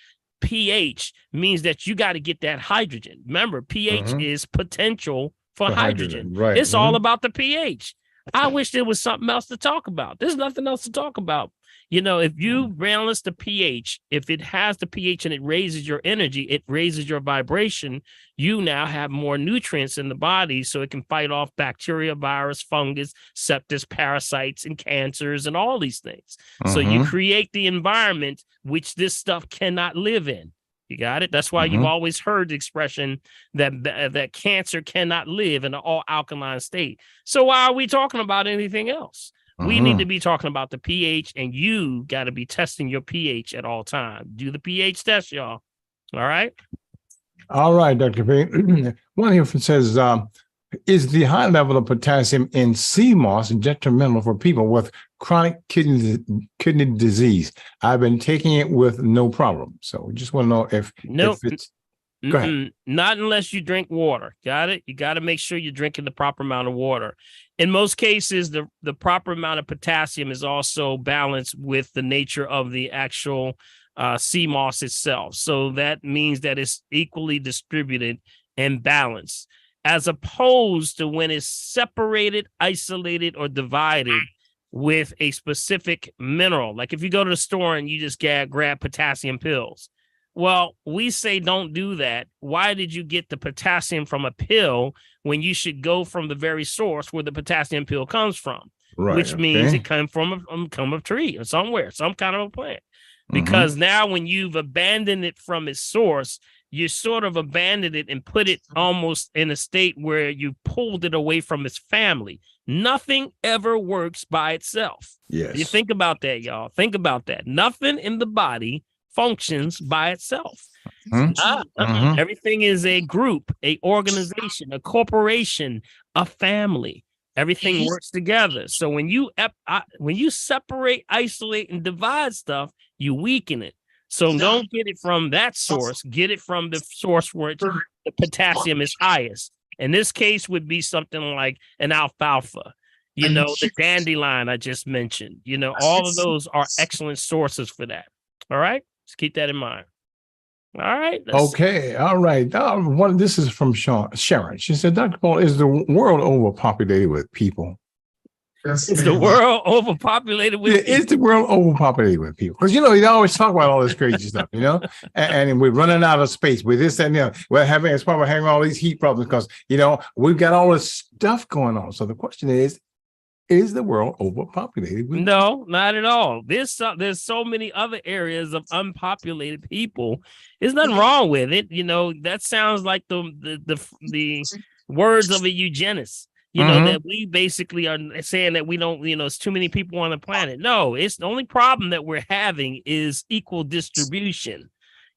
pH means that you got to get that hydrogen. Remember, pH is potential for hydrogen. Right. It's all about the pH. I wish there was something else to talk about. There's nothing else to talk about. If you balance the pH, if it has the pH and it raises your energy, it raises your vibration, you now have more nutrients in the body so it can fight off bacteria, virus, fungus, sepsis, parasites, and cancers, and all these things. So you create the environment which this stuff cannot live in. You got it? That's why you've always heard the expression that cancer cannot live in an all alkaline state. So why are we talking about anything else? We need to be talking about the pH, and you got to be testing your pH at all times. Do the pH test, y'all. All right? All right, Dr. P. One here says, is the high level of potassium in sea moss detrimental for people with chronic kidney disease? I've been taking it with no problem. So we just want to know if it's... Go ahead. Not unless you drink water. Got it? You got to make sure you're drinking the proper amount of water. In most cases, the proper amount of potassium is also balanced with the nature of the actual sea moss itself. So that means that it's equally distributed and balanced, as opposed to when it's separated, isolated, or divided with a specific mineral. Like if you go to the store and you just grab potassium pills. Well, we say don't do that. Why did you get the potassium from a pill when you should go from the very source where the potassium pill comes from? Right, which means okay. it come from a tree or somewhere, some kind of a plant. Because now when you've abandoned it from its source, you sort of abandoned it and put it almost in a state where you pulled it away from its family. Nothing ever works by itself. Yes. You think about that, y'all. Think about that. Nothing in the body functions by itself. Everything is a group, a organization, a corporation, a family. Everything works together. So when you separate, isolate, and divide stuff, you weaken it. So don't get it from that source. Get it from the source where the potassium is highest. In this case, would be something like an alfalfa. The dandelion I just mentioned. All of those are excellent sources for that. All right, let's keep that in mind. All right. Okay. All right. This is from Sharon. She said, Dr. Paul, is the world overpopulated with people? Is the world overpopulated with people? Is the world overpopulated with people? Because, they always talk about all this crazy stuff, and we're running out of space with this and the other. We're having all these heat problems because, we've got all this stuff going on. So the question is the world overpopulated with No, not at all. There's so many other areas of unpopulated people. There's nothing wrong with it. That sounds like the words of a eugenist. That we basically are saying that we don't, it's too many people on the planet. No, it's the only problem that we're having is equal distribution.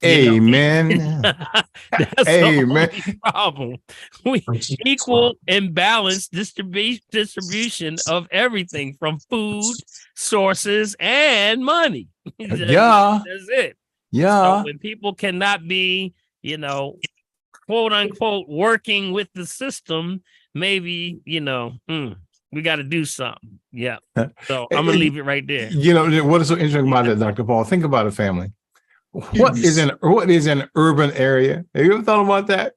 Amen. That's Amen. the only problem. We equal and balanced distribution of everything from food sources and money. Yeah. That's it. Yeah. So when people cannot be, quote unquote, working with the system, maybe, we got to do something. Yeah. So I'm going to leave it right there. What is so interesting about that, Dr. Paul? Think about a family. What is an urban area? Have you ever thought about that?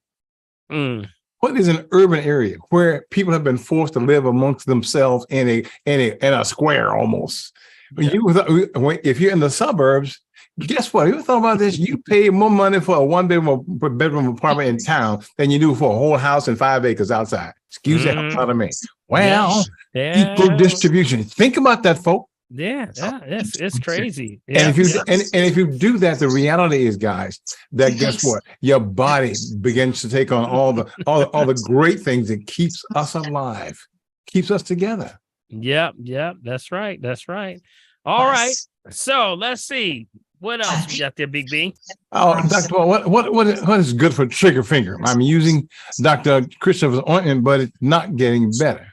What is an urban area where people have been forced to live amongst themselves in a square almost? Yeah. If you're in the suburbs, guess what? You ever thought about this? You pay more money for a one-bedroom apartment in town than you do for a whole house and 5 acres outside. Excuse the hell out of me. Well, equal distribution. Think about that, folks. Yeah, it's crazy. And if you do that, the reality is, guys, that guess what? Your body begins to take on all the great things that keeps us alive, keeps us together. Yep, that's right. All right. So let's see. What else we got there, Big B? Oh, Dr. Paul, what is good for trigger finger? I'm using Dr. Christopher's ointment, but it's not getting better.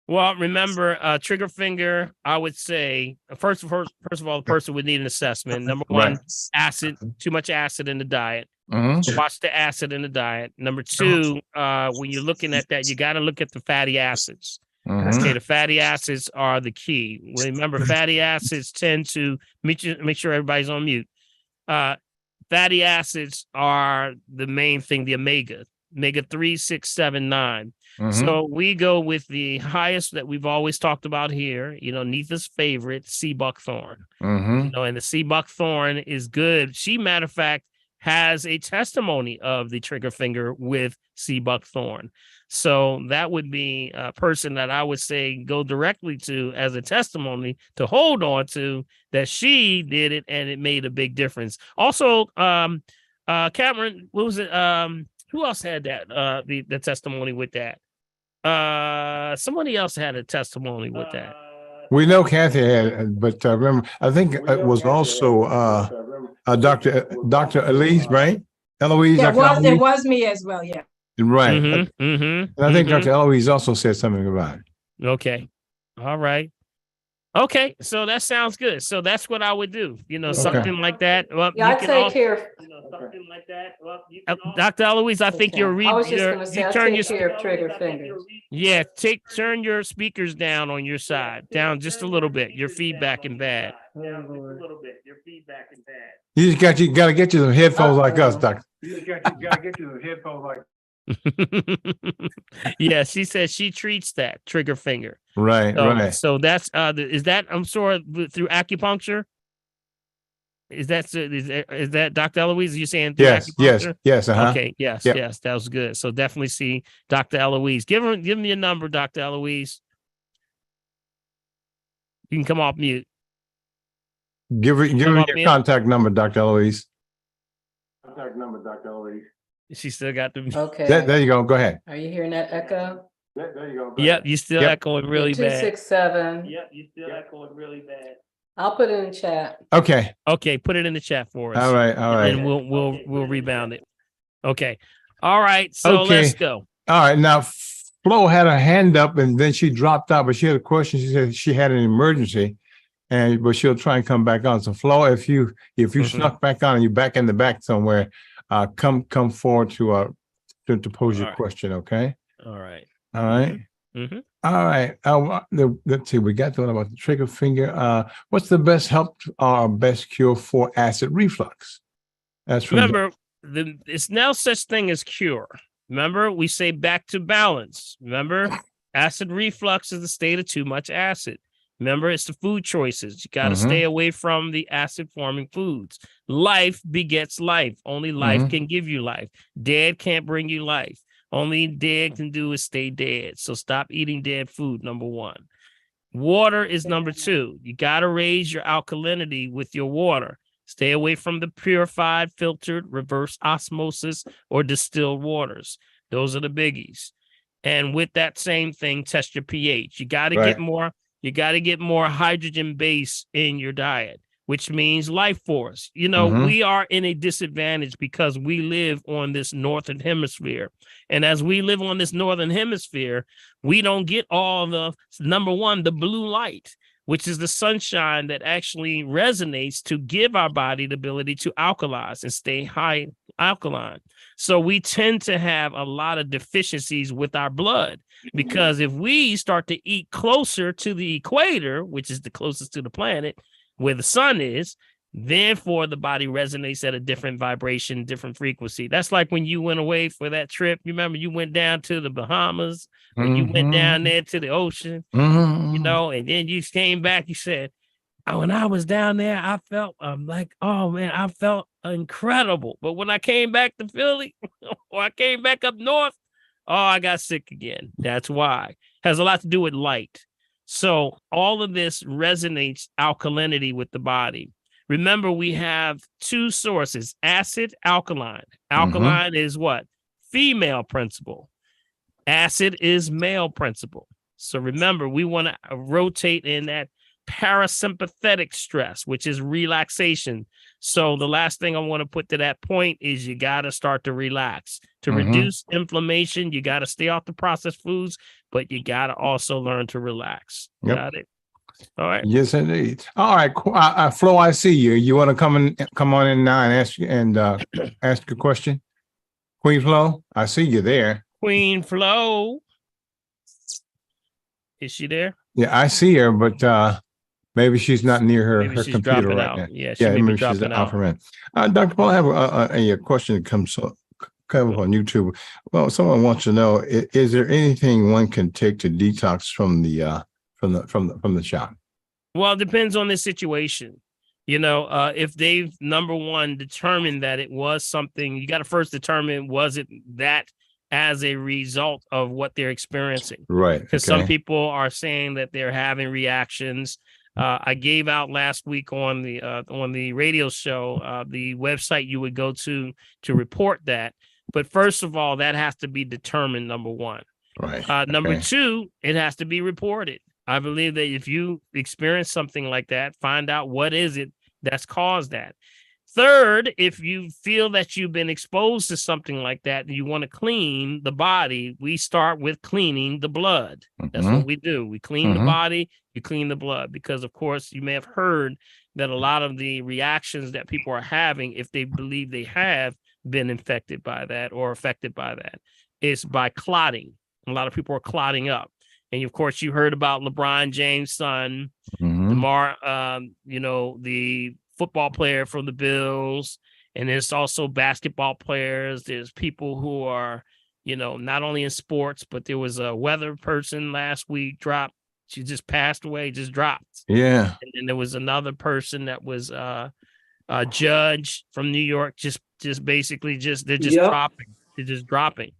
Well, remember, trigger finger, I would say, first of all, the person would need an assessment. Number one, acid, too much acid in the diet. Watch the acid in the diet. Number two, when you're looking at that, you got to look at the fatty acids. Okay, the fatty acids are the key. Remember, fatty acids tend to, make sure everybody's on mute. Fatty acids are the main thing, the omega 3, 6, 7, 9. So we go with the highest that we've always talked about here, Neetha's favorite, sea buckthorn. And the sea buckthorn is good. She, matter of fact, has a testimony of the trigger finger with sea buckthorn. So that would be a person that I would say go directly to as a testimony to hold on to, that she did it and it made a big difference. Also, Cameron, what was it? Who else had that? The testimony with that? Somebody else had a testimony with that. We know Kathy had, but remember, I think it was also Dr. Elise, right? Eloise. Yeah, it was me as well. Yeah. Right. And I think Dr. Eloise also said something about it. Okay. All right. Okay, so that sounds good. So that's what I would do. Something like that. Well, yeah, I'd take care. Something like that. Well, Dr. Eloise, I think you're reading. I was just going to say, I take care of trigger fingers. Yeah, turn your speakers down on your side, down just a little bit. Your feedback and bad. Down just a little bit. Your feedback and bad. You got to get you some headphones like us, Doctor. You got to get you some headphones like. Yeah, she says she treats that trigger finger. Right. So that's is that, I'm sure, through acupuncture? Is that Dr. Eloise? You're saying yes. Okay, yes, that was good. So definitely see Dr. Eloise. Give me your number, Dr. Eloise. You can come off mute. Give her your mute. contact number, Dr. Eloise. Contact number, Dr. Eloise. She still got the. Okay. There you go. Go ahead. Are you hearing that echo? There you go. Yep, you still echoing really bad. 267. Yep, you still echoing really bad. I'll put it in chat. Okay. Okay, put it in the chat for us. All right. And we'll rebound it. Okay. All right. So let's go. All right. Now, Flo had her hand up and then she dropped out, but she had a question. She said she had an emergency, but she'll try and come back on. So, Flo, if you snuck back on and you're back in the back somewhere, come forward to pose your question. Okay. All right. All right. Mm-hmm. All right. Let's see. We got the one about the trigger finger. What's the best help or best cure for acid reflux? That's from Remember, it's now such thing as cure. Remember, we say back to balance. Remember, acid reflux is the state of too much acid. Remember, it's the food choices. You got to stay away from the acid forming foods. Life begets life. Only life can give you life. Dead can't bring you life. Only dead can do is stay dead. So stop eating dead food, number one. Water is number two. You got to raise your alkalinity with your water. Stay away from the purified, filtered, reverse osmosis, or distilled waters. Those are the biggies. And with that same thing, test your pH. You got to get more. You got to get more hydrogen base in your diet, which means life force. You know, we are in a disadvantage because we live on this northern hemisphere. And as we live on this northern hemisphere, we don't get all the, number one, the blue light, which is the sunshine that actually resonates to give our body the ability to alkalize and stay high alkaline. So we tend to have a lot of deficiencies with our blood, because if we start to eat closer to the equator, which is the closest to the planet, where the sun is, therefore the body resonates at a different vibration, different frequency. That's like when you went away for that trip. You remember you went down to the Bahamas, or you went down there to the ocean, you know, and then you came back, you said, oh, when I was down there, I felt like, oh man, I felt incredible. But when I came back to Philly or I came back up north, oh, I got sick again. That's why. It has a lot to do with light. So all of this resonates alkalinity with the body. Remember, we have two sources, acid, alkaline. Alkaline is what? Female principle. Acid is male principle. So remember, we want to rotate in that parasympathetic stress, which is relaxation. So the last thing I want to put to that point is you got to start to relax. To reduce inflammation, you got to stay off the processed foods, but you got to also learn to relax. Got it? All right. Yes, indeed. All right, Flo, I see you. You want to come on in now and ask a question? Queen Flo, I see you there. Queen Flo. Is she there? Yeah, I see her, but maybe she's not near her computer right out. now. Yeah, maybe she's out for a minute. Dr. Paul, I have a question that comes up on YouTube. Well, someone wants to know: is there anything one can take to detox from the shot? Well, it depends on the situation. You know, if they've, number one, determined that it was something, you got to first determine, was it that as a result of what they're experiencing? Right. Because some people are saying that they're having reactions. I gave out last week on the radio show the website you would go to report that. But first of all, that has to be determined, number one. Right. Number two, it has to be reported. I believe that if you experience something like that, find out what is it that's caused that. Third, if you feel that you've been exposed to something like that and you want to clean the body, we start with cleaning the blood. That's what we do. We clean the body, you clean the blood, because, of course, you may have heard that a lot of the reactions that people are having, if they believe they have been infected by that or affected by that, is by clotting. A lot of people are clotting up. And, of course, you heard about LeBron James' son, DeMar, the football player from the Bills, and there's also basketball players. There's people who are, not only in sports, but there was a weather person last week dropped. She just passed away, just dropped. Yeah. And then there was another person that was a judge from New York, just basically they're just dropping. They're just dropping.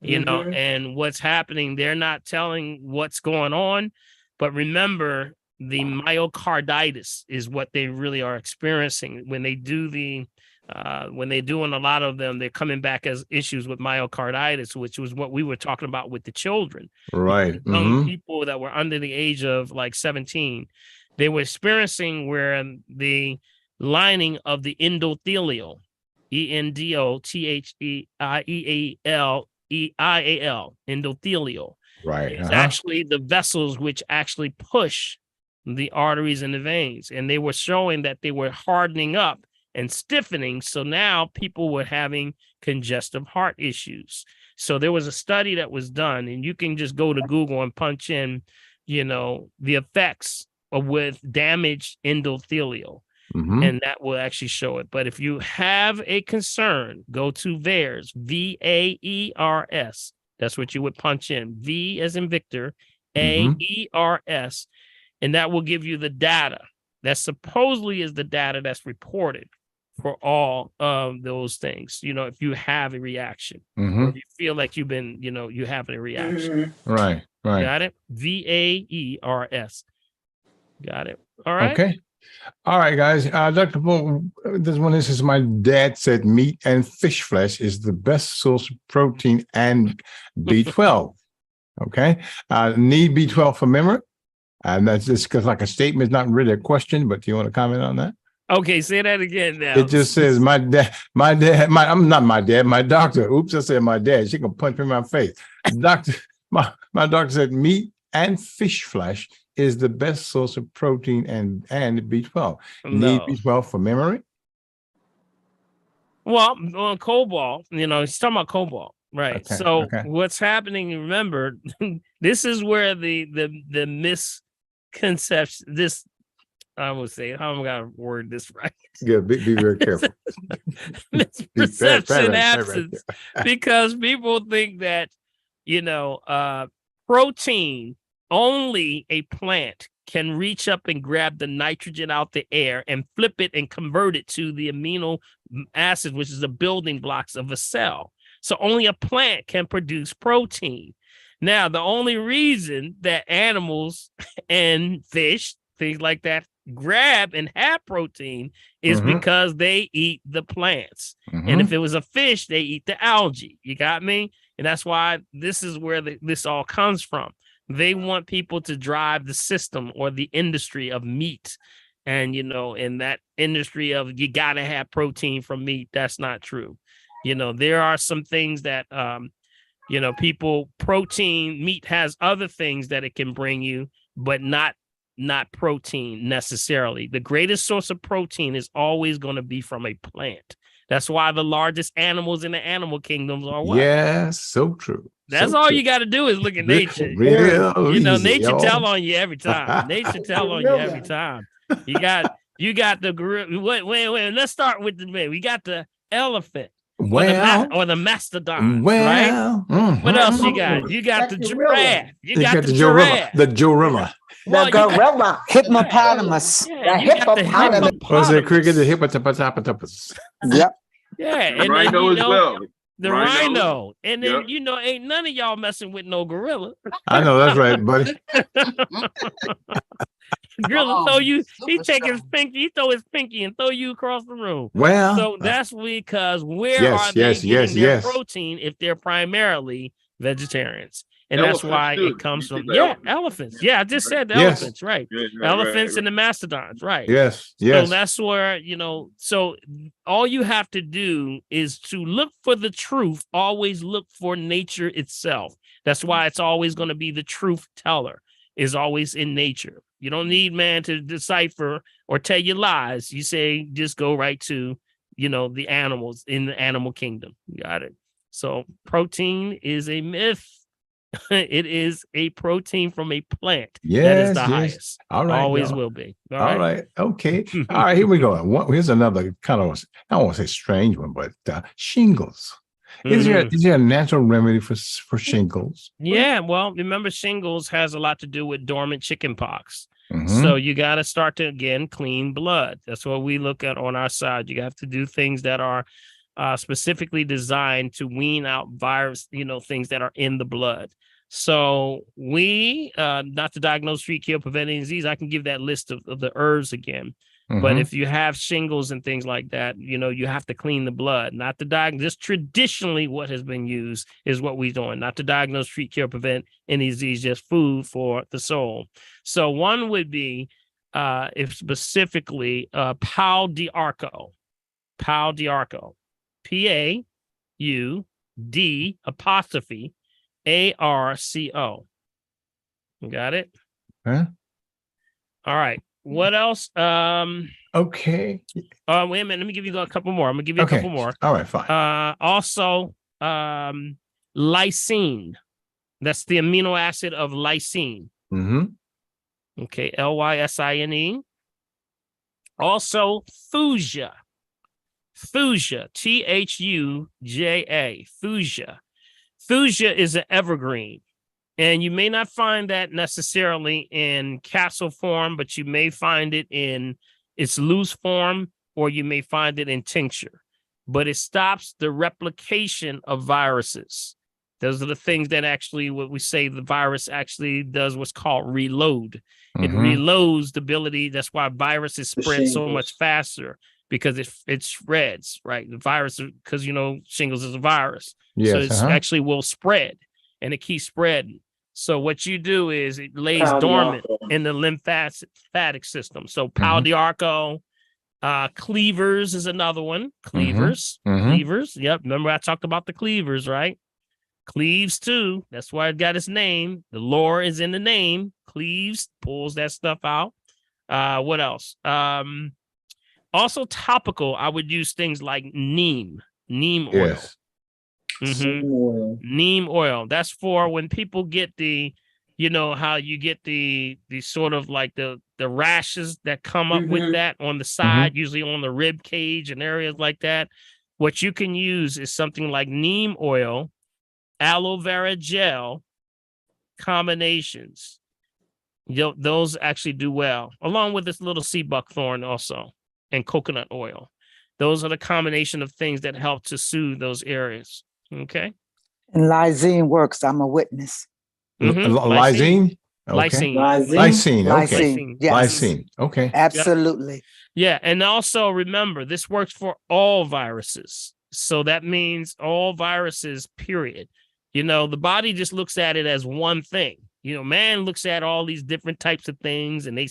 And what's happening, they're not telling what's going on. But remember, myocarditis is what they really are experiencing when they do when they're doing a lot of them. They're coming back as issues with myocarditis, which was what we were talking about with the children. Right. Young people that were under the age of like 17, they were experiencing where the lining of the endothelial, endothelial, endothelial, Right. is actually the vessels which actually push the arteries and the veins. And they were showing that they were hardening up and stiffening. So now people were having congestive heart issues. So there was a study that was done, and you can just go to Google and punch in, the effects of with damaged endothelial. And that will actually show it. But if you have a concern, go to VAERS, VAERS. That's what you would punch in. V as in Victor, AERS. And that will give you the data. That supposedly is the data that's reported for all of those things. If you have a reaction, or if you feel like you've been, you have a reaction. Right. Got it? VAERS. Got it. All right. Okay. All right, guys. Dr. Paul, this is my dad said meat and fish flesh is the best source of protein and B12. Okay. Need B12 for memory. And that's just because like a statement, not really a question, but do you want to comment on that? Okay, say that again now. It just says my doctor. Oops, I said my dad. She can punch me in my face. My doctor said meat and fish flesh is the best source of protein and B12. Need B12 for memory? Well, on cobalt, he's talking about cobalt, right? Okay, so what's happening, remember, this is where the misconception, I would say, how am I going to word this right? Good, be very careful. Misperception absence, because people think that, protein, only a plant can reach up and grab the nitrogen out the air and flip it and convert it to the amino acid, which is the building blocks of a cell. So only a plant can produce protein. Now, the only reason that animals and fish, things like that, grab and have protein is because they eat the plants. And if it was a fish, they eat the algae. You got me? And that's why this is where this all comes from. They want people to drive the system or the industry of meat. And, in that industry of you got to have protein from meat, that's not true. There are some things that, meat has other things that it can bring you, but not protein necessarily. The greatest source of protein is always going to be from a plant. That's why the largest animals in the animal kingdoms are what? Yes, so true. That's so all true. You got to do is look at nature. Nature tell on you every time. Nature tell on you every time. You got the gorilla. Wait. Let's start with we got the elephant. Or the mastodon, right? What else you got? You got the giraffe. You got the giraffe. The gorilla. The gorilla. Hippopotamus. The hippopotamus. Was it cricket? The hippopotamus. Yep. Yeah. And rhino as well. The rhino. And then, ain't none of y'all messing with no gorilla. I know that's right, buddy. Gorilla throw you, he take his pinky, he throw his pinky and throw you across the room. Well, so that's because where are they getting their protein if they're primarily vegetarians? And that's why it comes from elephants. Yeah, I just said the elephants, right? Elephants and the mastodons, right? Yes. So that's where, so all you have to do is to look for the truth, always look for nature itself. That's why it's always going to be the truth teller is always in nature. You don't need man to decipher or tell you lies. You say, just go right to, the animals in the animal kingdom. You got it. So protein is a myth. It is a protein from a plant. That is the highest. All right. Always will be. All right. Okay. All right. Here we go. Here's another kind of, I don't want to say strange one, but shingles. Is there a natural remedy for shingles? Yeah. Well, remember, shingles has a lot to do with dormant chicken pox. So you got to start to, again, clean blood. That's what we look at on our side. You have to do things that are specifically designed to wean out virus, things that are in the blood. So we, not to diagnose, treat, kill, prevent any disease, I can give that list of the herbs again. But if you have shingles and things like that, you have to clean the blood, not to diagnose. Just traditionally what has been used is what we're doing, not to diagnose, treat, cure, prevent any disease, just food for the soul. So one would be, if specifically, Pau d'Arco, P-A-U-D' A-R-C-O. Got it? Huh? All right. What else? Okay. Wait a minute. Let me give you a couple more. I'm gonna give you a couple more. All right, fine. Also, lysine. That's the amino acid of lysine. Okay, L-Y-S-I-N-E. Also, thuja. Thuja, T-H-U-J-A. Thuja. Thuja is an evergreen. And you may not find that necessarily in capsule form, but you may find it in its loose form, or you may find it in tincture. But it stops the replication of viruses. Those are the things that actually, what we say the virus actually does what's called reload. It reloads the ability. That's why viruses spread so much faster, because it spreads, right? The virus, because shingles is a virus. So it actually will spread, and it keeps spreading. So what you do is it lays dormant in the lymphatic system. So Pau d'Arco, cleavers is another one. Cleavers, cleavers. Yep. Remember I talked about the cleavers, right? Cleaves too. That's why it got its name. The lore is in the name. Cleaves pulls that stuff out. What else? Also topical, I would use things like neem oil. Yes. Neem oil. That's for when people get how you get the sort of like the rashes that come up with that on the side, usually on the rib cage and areas like that. What you can use is something like neem oil, aloe vera gel combinations. Those actually do well, along with this little sea buckthorn also, and coconut oil. Those are the combination of things that help to soothe those areas. Okay. And lysine works. I'm a witness. Lysine? Okay. Lysine. Okay. Yes. Lysine. Okay. Absolutely. Yeah. And also remember, this works for all viruses. So that means all viruses, period. The body just looks at it as one thing. Man looks at all these different types of things, and they're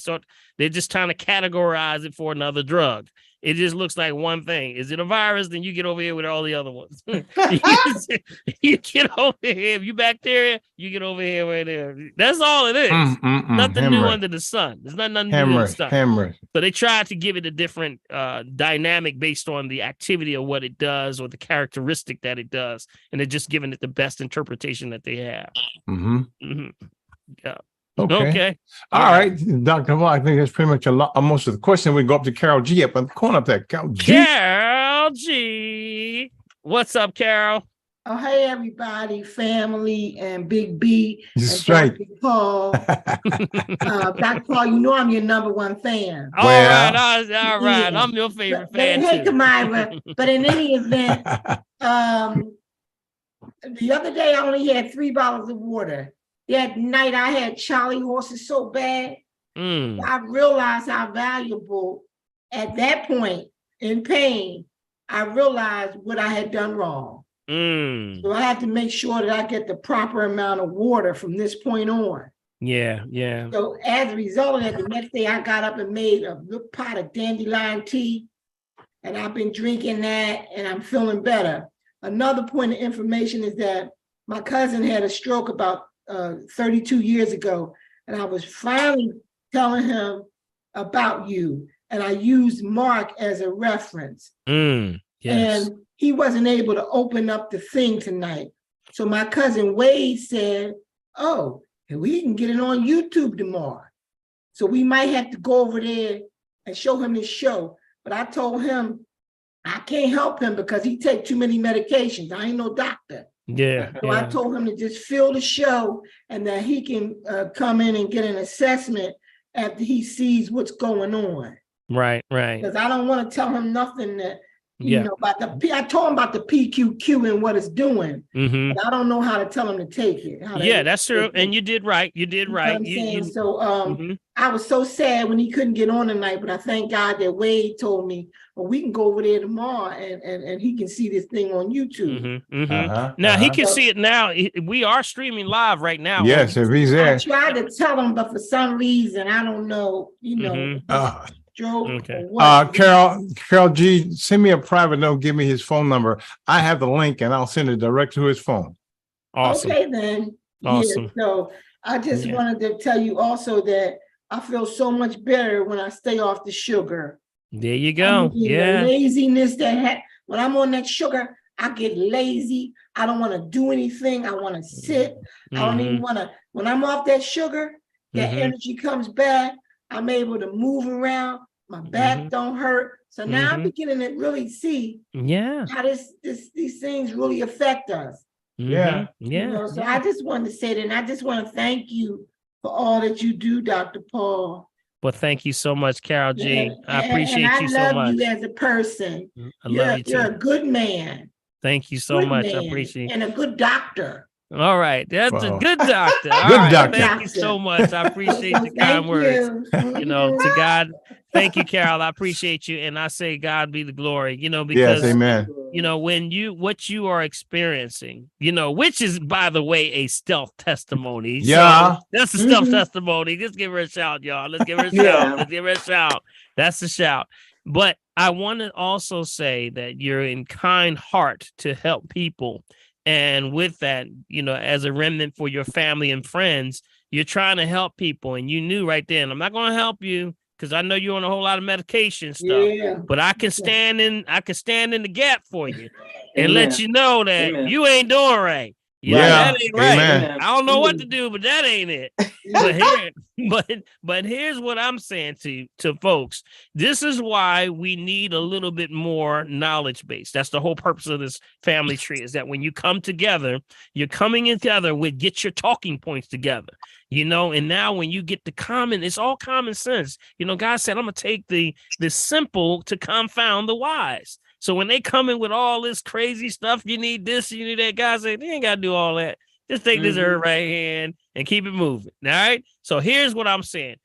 just trying to categorize it for another drug. It just looks like one thing. Is it a virus? Then you get over here with all the other ones. You get over here. If you bacteria, you get over here right there. That's all it is. Nothing new under the sun. There's nothing new under the sun. So they try to give it a different dynamic based on the activity of what it does or the characteristic that it does. And they're just giving it the best interpretation that they have. Yeah. Okay. All right, Dr. Well, I think that's pretty much most of the question. We go up to Carol G up on the corner up there. Carol G. Carol G. What's up, Carol? Oh, hey, everybody, family, and Big B. That's right. Dr. Paul. Dr. Paul, I'm your #1 fan. All right. Yeah. I'm your favorite fan, too. Hey, Kamira. But in any event, the other day I only had 3 bottles of water. That night I had Charlie horses so bad, I realized how valuable at that point in pain, I realized what I had done wrong. So I have to make sure that I get the proper amount of water from this point on. Yeah. So as a result of that, the next day I got up and made a little pot of dandelion tea, and I've been drinking that, and I'm feeling better. Another point of information is that my cousin had a stroke about 32 years ago, and I was finally telling him about you, and I used Mark as a reference. Yes. And he wasn't able to open up the thing tonight. So my cousin Wade said, oh, we can get it on YouTube tomorrow. So we might have to go over there and show him this show. But I told him I can't help him because he takes too many medications. I ain't no doctor. Yeah. So I told him to just fill the show, and that he can come in and get an assessment after he sees what's going on. Right. Because I don't want to tell him nothing that you know, about I told him about the PQQ and what it's doing, Mhm. but I don't know how to tell him to take it. Yeah, that's true. And you did right. You did You know right. what I'm saying? So Mhm. I was so sad when he couldn't get on tonight, but I thank God that Wade told me, well, we can go over there tomorrow and he can see this thing on YouTube. Now he can see it now. We are streaming live right now. Yes, if he's there. I tried to tell him, but for some reason, I don't know, you know, stroke Okay. or what. Carol G, send me a private note, give me his phone number. I have the link and I'll send it direct to his phone. Awesome. Okay, then. Awesome. Yeah, so I just Yeah. wanted to tell you also that I feel so much better when I stay off the sugar. There you I go. mean, Yeah. the laziness when I'm on that sugar, I get lazy. I don't want to do anything. I want to sit. I don't even want to. When I'm off that sugar, that energy comes back. I'm able to move around. My back don't hurt. So now I'm beginning to really see how these things really affect us. Yeah. You know, so I just wanted to say that, and I just want to thank you for all that you do, Dr. Paul. Well, thank you so much, Carol G. I appreciate and you I so love much. you as a person. I love you too. You're a good man. Thank you so Good much. I man, appreciate it. and a good doctor. All right. That's a Wow. good doctor. All Good right. doctor. Thank you so much. I appreciate the kind Thank words. you. You know, to God, thank you, Carol. I appreciate you. And I say, God be the glory, you know, Yes, because, amen. you know, what you are experiencing, you know, which is, by the way, a stealth testimony. Yeah. So that's a stealth testimony. Just give her a shout, y'all. Let's give her a shout. Let's give her a shout. That's the shout. But I want to also say that you're in kind heart to help people. And with that, you know, as a remnant for your family and friends, you're trying to help people. And you knew right then, I'm not going to help you because I know you're on a whole lot of medication stuff. Yeah. But I can stand in the gap for you and let you know that you ain't doing right. You know, that ain't right. Amen. I don't know what to do, but that ain't it. But here's what I'm saying to folks. This is why we need a little bit more knowledge base. That's the whole purpose of this family tree, is that when you come together, you're coming in together with get your talking points together. You know, and now when you get the common, it's all common sense. You know, God said, I'm gonna take the simple to confound the wise. So when they come in with all this crazy stuff, you need this, you need that, God said, they ain't got to do all that. Just take this herb right hand and keep it moving. All right. So here's what I'm saying.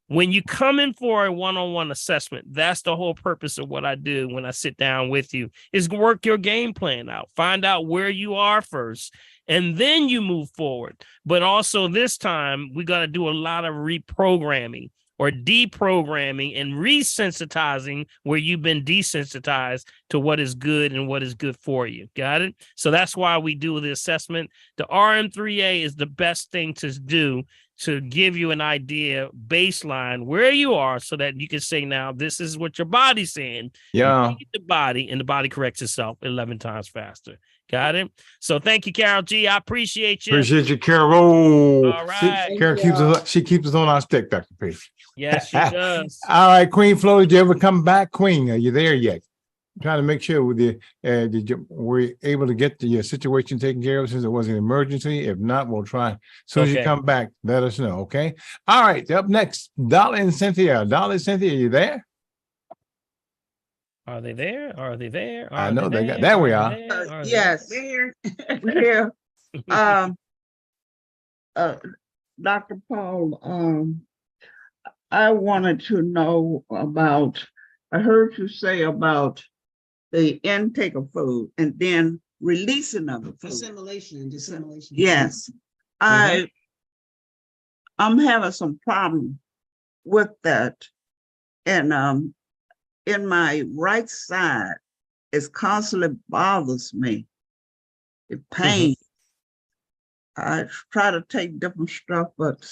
When you come in for a one-on-one assessment, that's the whole purpose of what I do when I sit down with you, is work your game plan out, find out where you are first, and then you move forward. But also this time, we got to do a lot of reprogramming or deprogramming and resensitizing where you've been desensitized to what is good and what is good for you. Got it? So that's why we do the assessment. The RM3A is the best thing to do to give you an idea, baseline, where you are, so that you can say, now, this is what your body's saying. Yeah. You feed the body, and the body corrects itself 11 times faster. Got it? So thank you, Carol G. I appreciate you. Appreciate you, Carol. All right. She keeps us on our stick, Dr. P. Yes, she does. All right, Queen Flo, did you ever come back? Queen, are you there yet? I'm trying to make sure with you, were you able to get your situation taken care of since it was an emergency? If not, we'll try. As soon as you come back, let us know, okay? All right, up next, Dolly and Cynthia. Dolly, Cynthia, are you there? Are they there? Are they there? I know they got, there we are. Yes, we're here. Dr. Paul, I wanted to know about, I heard you say about the intake of food and then releasing of the food. Assimilation and dissimilation. Yes. I'm having some problem with that. And in my right side, it constantly bothers me. The pain. I try to take different stuff, but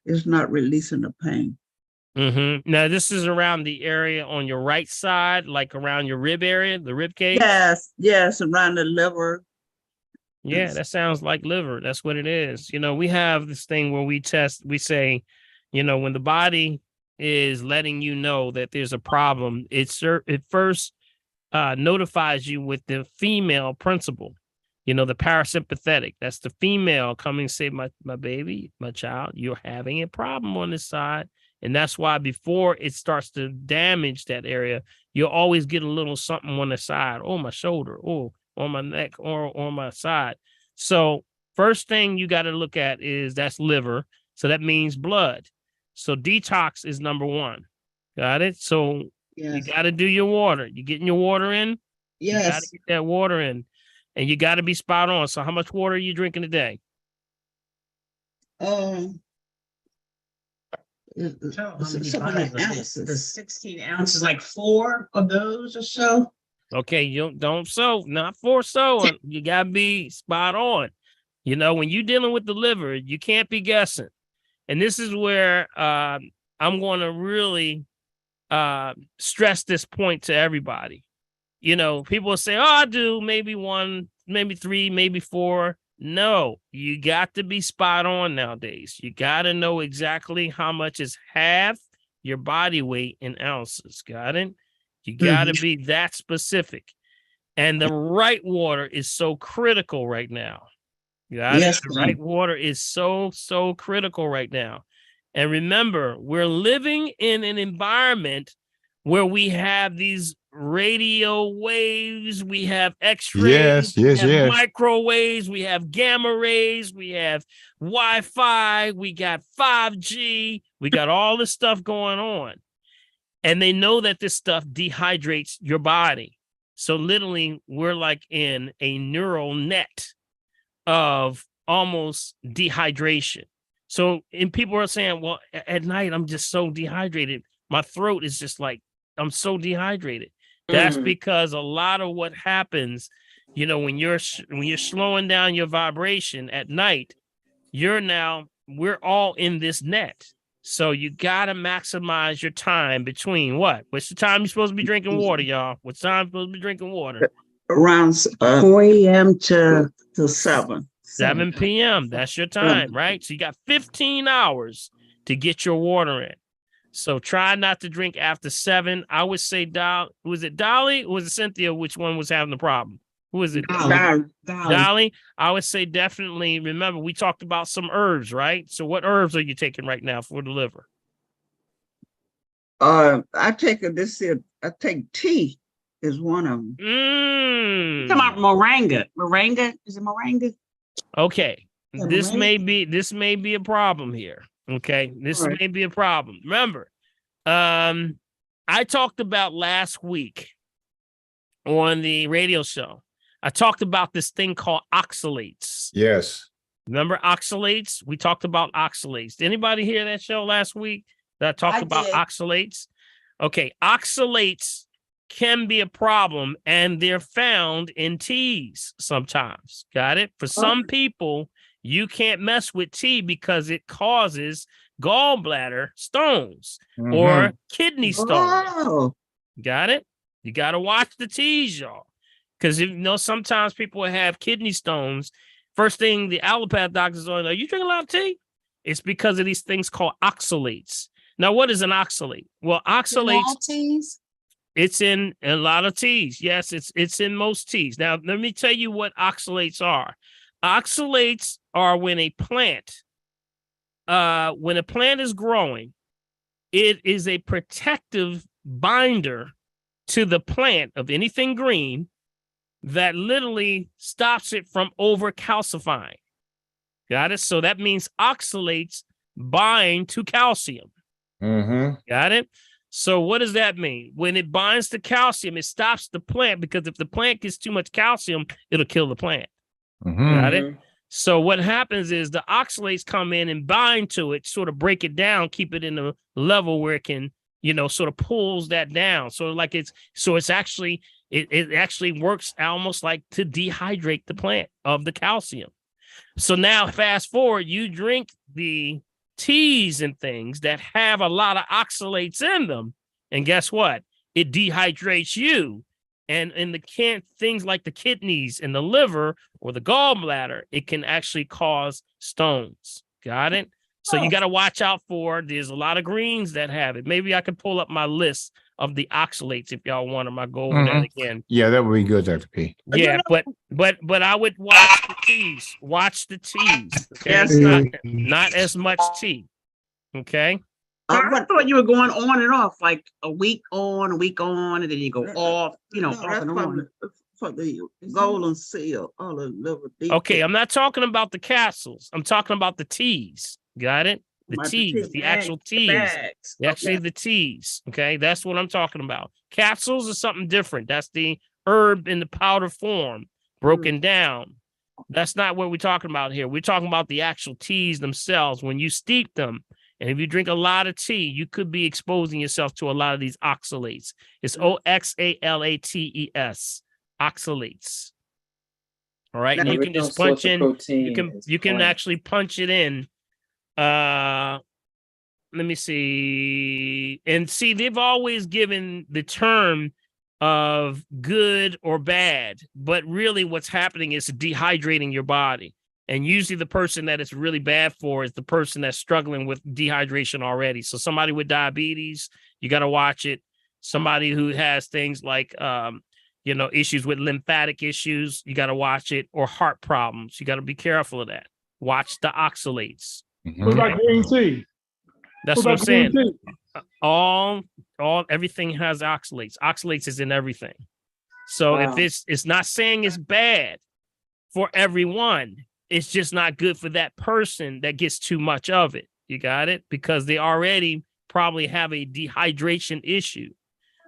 it's not releasing the pain. Now, this is around the area on your right side, like around your rib area, the rib cage? Yes, around the liver. Yeah, that sounds like liver. That's what it is. You know, we have this thing where we say, you know, when the body is letting you know that there's a problem, it first notifies you with the female principle. You know, the parasympathetic, that's the female coming and say, my baby, my child, you're having a problem on this side. And that's why before it starts to damage that area, you'll always get a little something on the side, or my shoulder, or on my neck, or on my side. So first thing you got to look at is that's liver. So that means blood. So detox is number one. Got it? So you got to do your water. You getting your water in? You got to get that water in. And you got to be spot on. So how much water are you drinking a day? The 16 ounces, like 4 of those or so. Okay, you don't sow, not for sowing. You gotta be spot on. You know, when you're dealing with the liver, you can't be guessing. And this is where I'm going to really stress this point to everybody. You know, people will say, "Oh, I do maybe 1, maybe 3, maybe 4." No, you got to be spot on nowadays. You got to know exactly how much is half your body weight in ounces. Got it? You got to be that specific. And the right water is so critical right now. Got it? The right water is so critical right now. And remember, we're living in an environment where we have these radio waves, we have x-rays, we have microwaves, we have gamma rays, we have Wi-Fi, we got 5G, we got all this stuff going on. And they know that this stuff dehydrates your body. So literally, we're like in a neural net of almost dehydration. So, and people are saying, well, at night, I'm just so dehydrated. My throat is just like, I'm so dehydrated. That's because a lot of what happens, you know, when you're slowing down your vibration at night, we're all in this net. So you got to maximize your time between what? What's the time you're supposed to be drinking water, y'all? What time you're supposed to be drinking water? Around 4 a.m. to 7. 7 p.m. That's your time, right? So you got 15 hours to get your water in. So try not to drink after 7. I would say, was it Dolly or was it Cynthia? Which one was having the problem? Who is it? Dolly. I would say definitely. Remember, we talked about some herbs, right? So what herbs are you taking right now for the liver? I take tea is one of them. Talking about moringa. Moringa? Is it moringa? Okay. This may be a problem here. Okay. This may be a problem. Remember, I talked about last week on the radio show. I talked about this thing called oxalates. Yes. Remember oxalates? We talked about oxalates. Did anybody hear that show last week that I talked about oxalates? Okay. Oxalates can be a problem, and they're found in teas sometimes. Got it? For some people, you can't mess with tea because it causes gallbladder stones or kidney stones. Got it? You got to watch the teas, y'all. Because sometimes people have kidney stones. First thing the allopath doctors are, you drinking a lot of tea? It's because of these things called oxalates. Now, what is an oxalate? Well, oxalates. It's in a lot of teas. Yes, it's in most teas. Now, let me tell you what oxalates are. Oxalates are when a plant is growing, it is a protective binder to the plant of anything green that literally stops it from over-calcifying. Got it? So that means oxalates bind to calcium. Got it? So what does that mean? When it binds to calcium, it stops the plant, because if the plant gets too much calcium, it'll kill the plant. Got it? So what happens is the oxalates come in and bind to it, sort of break it down, keep it in a level where it can, sort of pulls that down. So it's actually, it actually works almost like to dehydrate the plant of the calcium. So now fast forward, you drink the teas and things that have a lot of oxalates in them. And guess what? It dehydrates you. And in things like the kidneys and the liver or the gallbladder, it can actually cause stones. Got it? So you got to watch out for, there's a lot of greens that have it. Maybe I could pull up my list of the oxalates if y'all want them. I go over that again. Yeah, that would be good, Dr. P. Yeah, but I would watch the teas. Watch the teas. Okay? Not as much tea. Okay. What? thought you were going on and off, like a week on, and then you go off, No, off that's and on. for the golden seal, all the little Okay, I'm not talking about the capsules. I'm talking about the teas. Got it? The About the teas, tea the actual bags, teas. bags. Actually, the teas. Okay, that's what I'm talking about. Capsules is something different. That's the herb in the powder form, broken down. That's not what we're talking about here. We're talking about the actual teas themselves. When you steep them, and if you drink a lot of tea, you could be exposing yourself to a lot of these oxalates. It's OXALATES, oxalates. All right, and you can just punch in. You can actually punch it in. Let me see. And see, they've always given the term of good or bad, but really what's happening is dehydrating your body. And usually the person that it's really bad for is the person that's struggling with dehydration already. So somebody with diabetes, you got to watch it. Somebody who has things like, issues with lymphatic issues, you got to watch it, or heart problems. You got to be careful of that. Watch the oxalates. What about green tea? That's what I'm saying. Everything has oxalates. Oxalates is in everything. So if it's not saying it's bad for everyone, it's just not good for that person that gets too much of it. You got it? Because they already probably have a dehydration issue.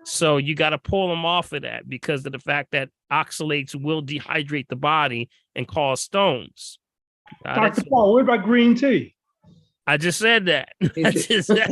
So you got to pull them off of that because of the fact that oxalates will dehydrate the body and cause stones. Dr. Paul, what about green tea? I just said that. I just said it.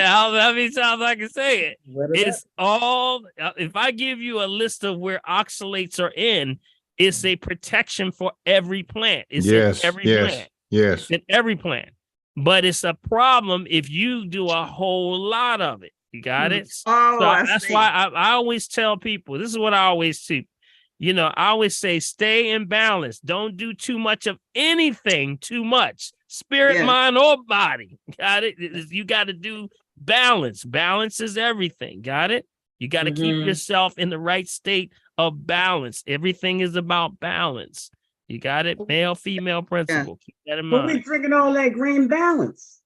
How many times I can say it? It's all, if I give you a list of where oxalates are in, it's a protection for every plant. It's in every plant. Yes. It's in every plant. But it's a problem if you do a whole lot of it. You got it? Oh, so I that's see. why I always tell people, this is what I always do. I always say, stay in balance. Don't do too much of anything too much. Spirit, mind, or body. Got it? You got to do balance. Balance is everything. Got it? You got to keep yourself in the right state of balance. Everything is about balance. You got it? Male, female principle. Keep that in But we mind. drinking all that green balance.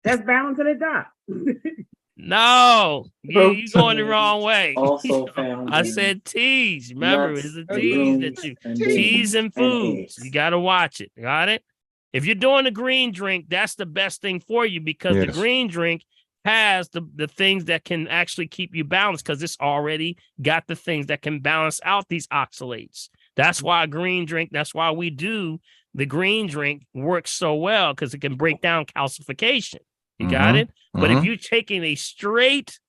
That's balance in the doc. No, you going the wrong way. Also found I in said teas. Remember, nuts, it's the teas that you teas and foods. You got to watch it. Got it? If you're doing a green drink, that's the best thing for you because the green drink has the things that can actually keep you balanced because it's already got the things that can balance out these oxalates. That's why a green drink, that's why we do the green drink works so well because it can break down calcification. You got it? But if you're taking a straight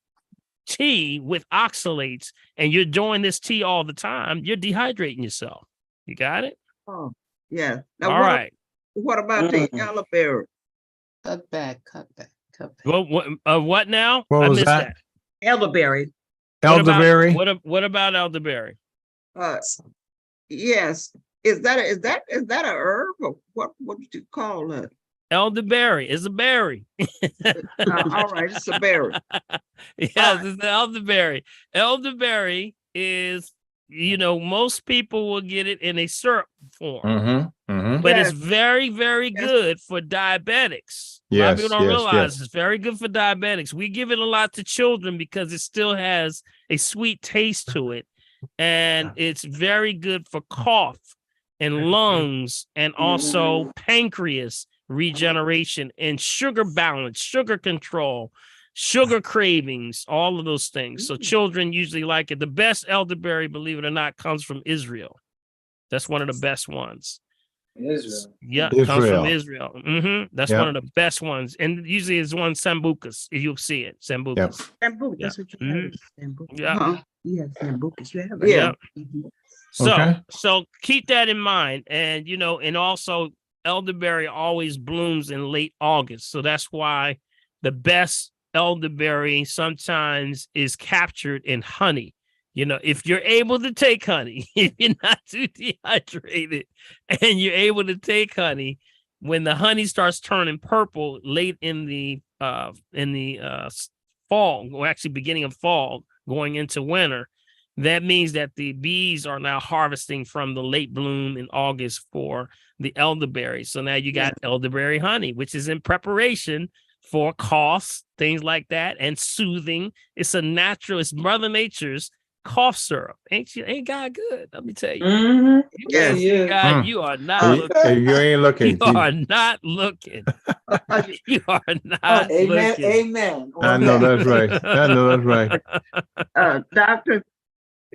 tea with oxalates and you're doing this tea all the time, you're dehydrating yourself. You got it? Oh, yeah. Now, All right. What about the elderberry? Cut back. What now? What I was missed that? Elderberry. Elderberry. What about elderberry? Yes. Is that a herb or what did you call it? Elderberry is a berry. All right, it's a berry. Yes, it's the elderberry. Elderberry is, most people will get it in a syrup form. But it's very, very good for diabetics. A lot of people don't realize it's very good for diabetics. We give it a lot to children because it still has a sweet taste to it. And it's very good for cough and lungs and also pancreas regeneration and sugar balance, sugar control, sugar cravings, all of those things. So children usually like it. The best elderberry, believe it or not, comes from Israel. That's one of the best ones. Israel. Yeah, comes from Israel. That's one of the best ones. And usually it's one sambucas. You'll see it. Sambucas. Sambucas, that's what you have. Sambucas. Yeah. You have sambucas. You have it. So keep that in mind. And, and also elderberry always blooms in late August. So that's why the best elderberry sometimes is captured in honey. If you're able to take honey, if you're not too dehydrated and you're able to take honey, when the honey starts turning purple late in the fall, or actually beginning of fall, going into winter, that means that the bees are now harvesting from the late bloom in August for the elderberry. So now you got elderberry honey, which is in preparation for coughs, things like that, and soothing. It's a natural, it's Mother Nature's cough syrup. Ain't God good? Let me tell you. Mm-hmm. Yes. God, you are not looking. You ain't looking. You are not looking. You are not Amen. looking. Amen. I know that's right. I know that's right. Doctor,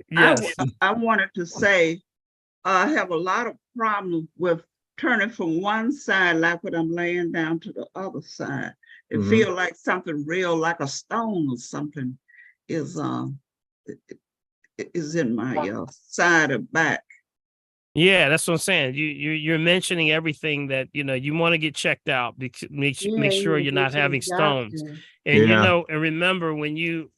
Yes. I wanted to say, I have a lot of problems with turning from one side, like when I'm laying down, to the other side. It Mhm. feels like something real, like a stone or something is in my side or back. Yeah, that's what I'm saying. You're mentioning everything that you want to get checked out because make sure you're not having stones. And and remember when you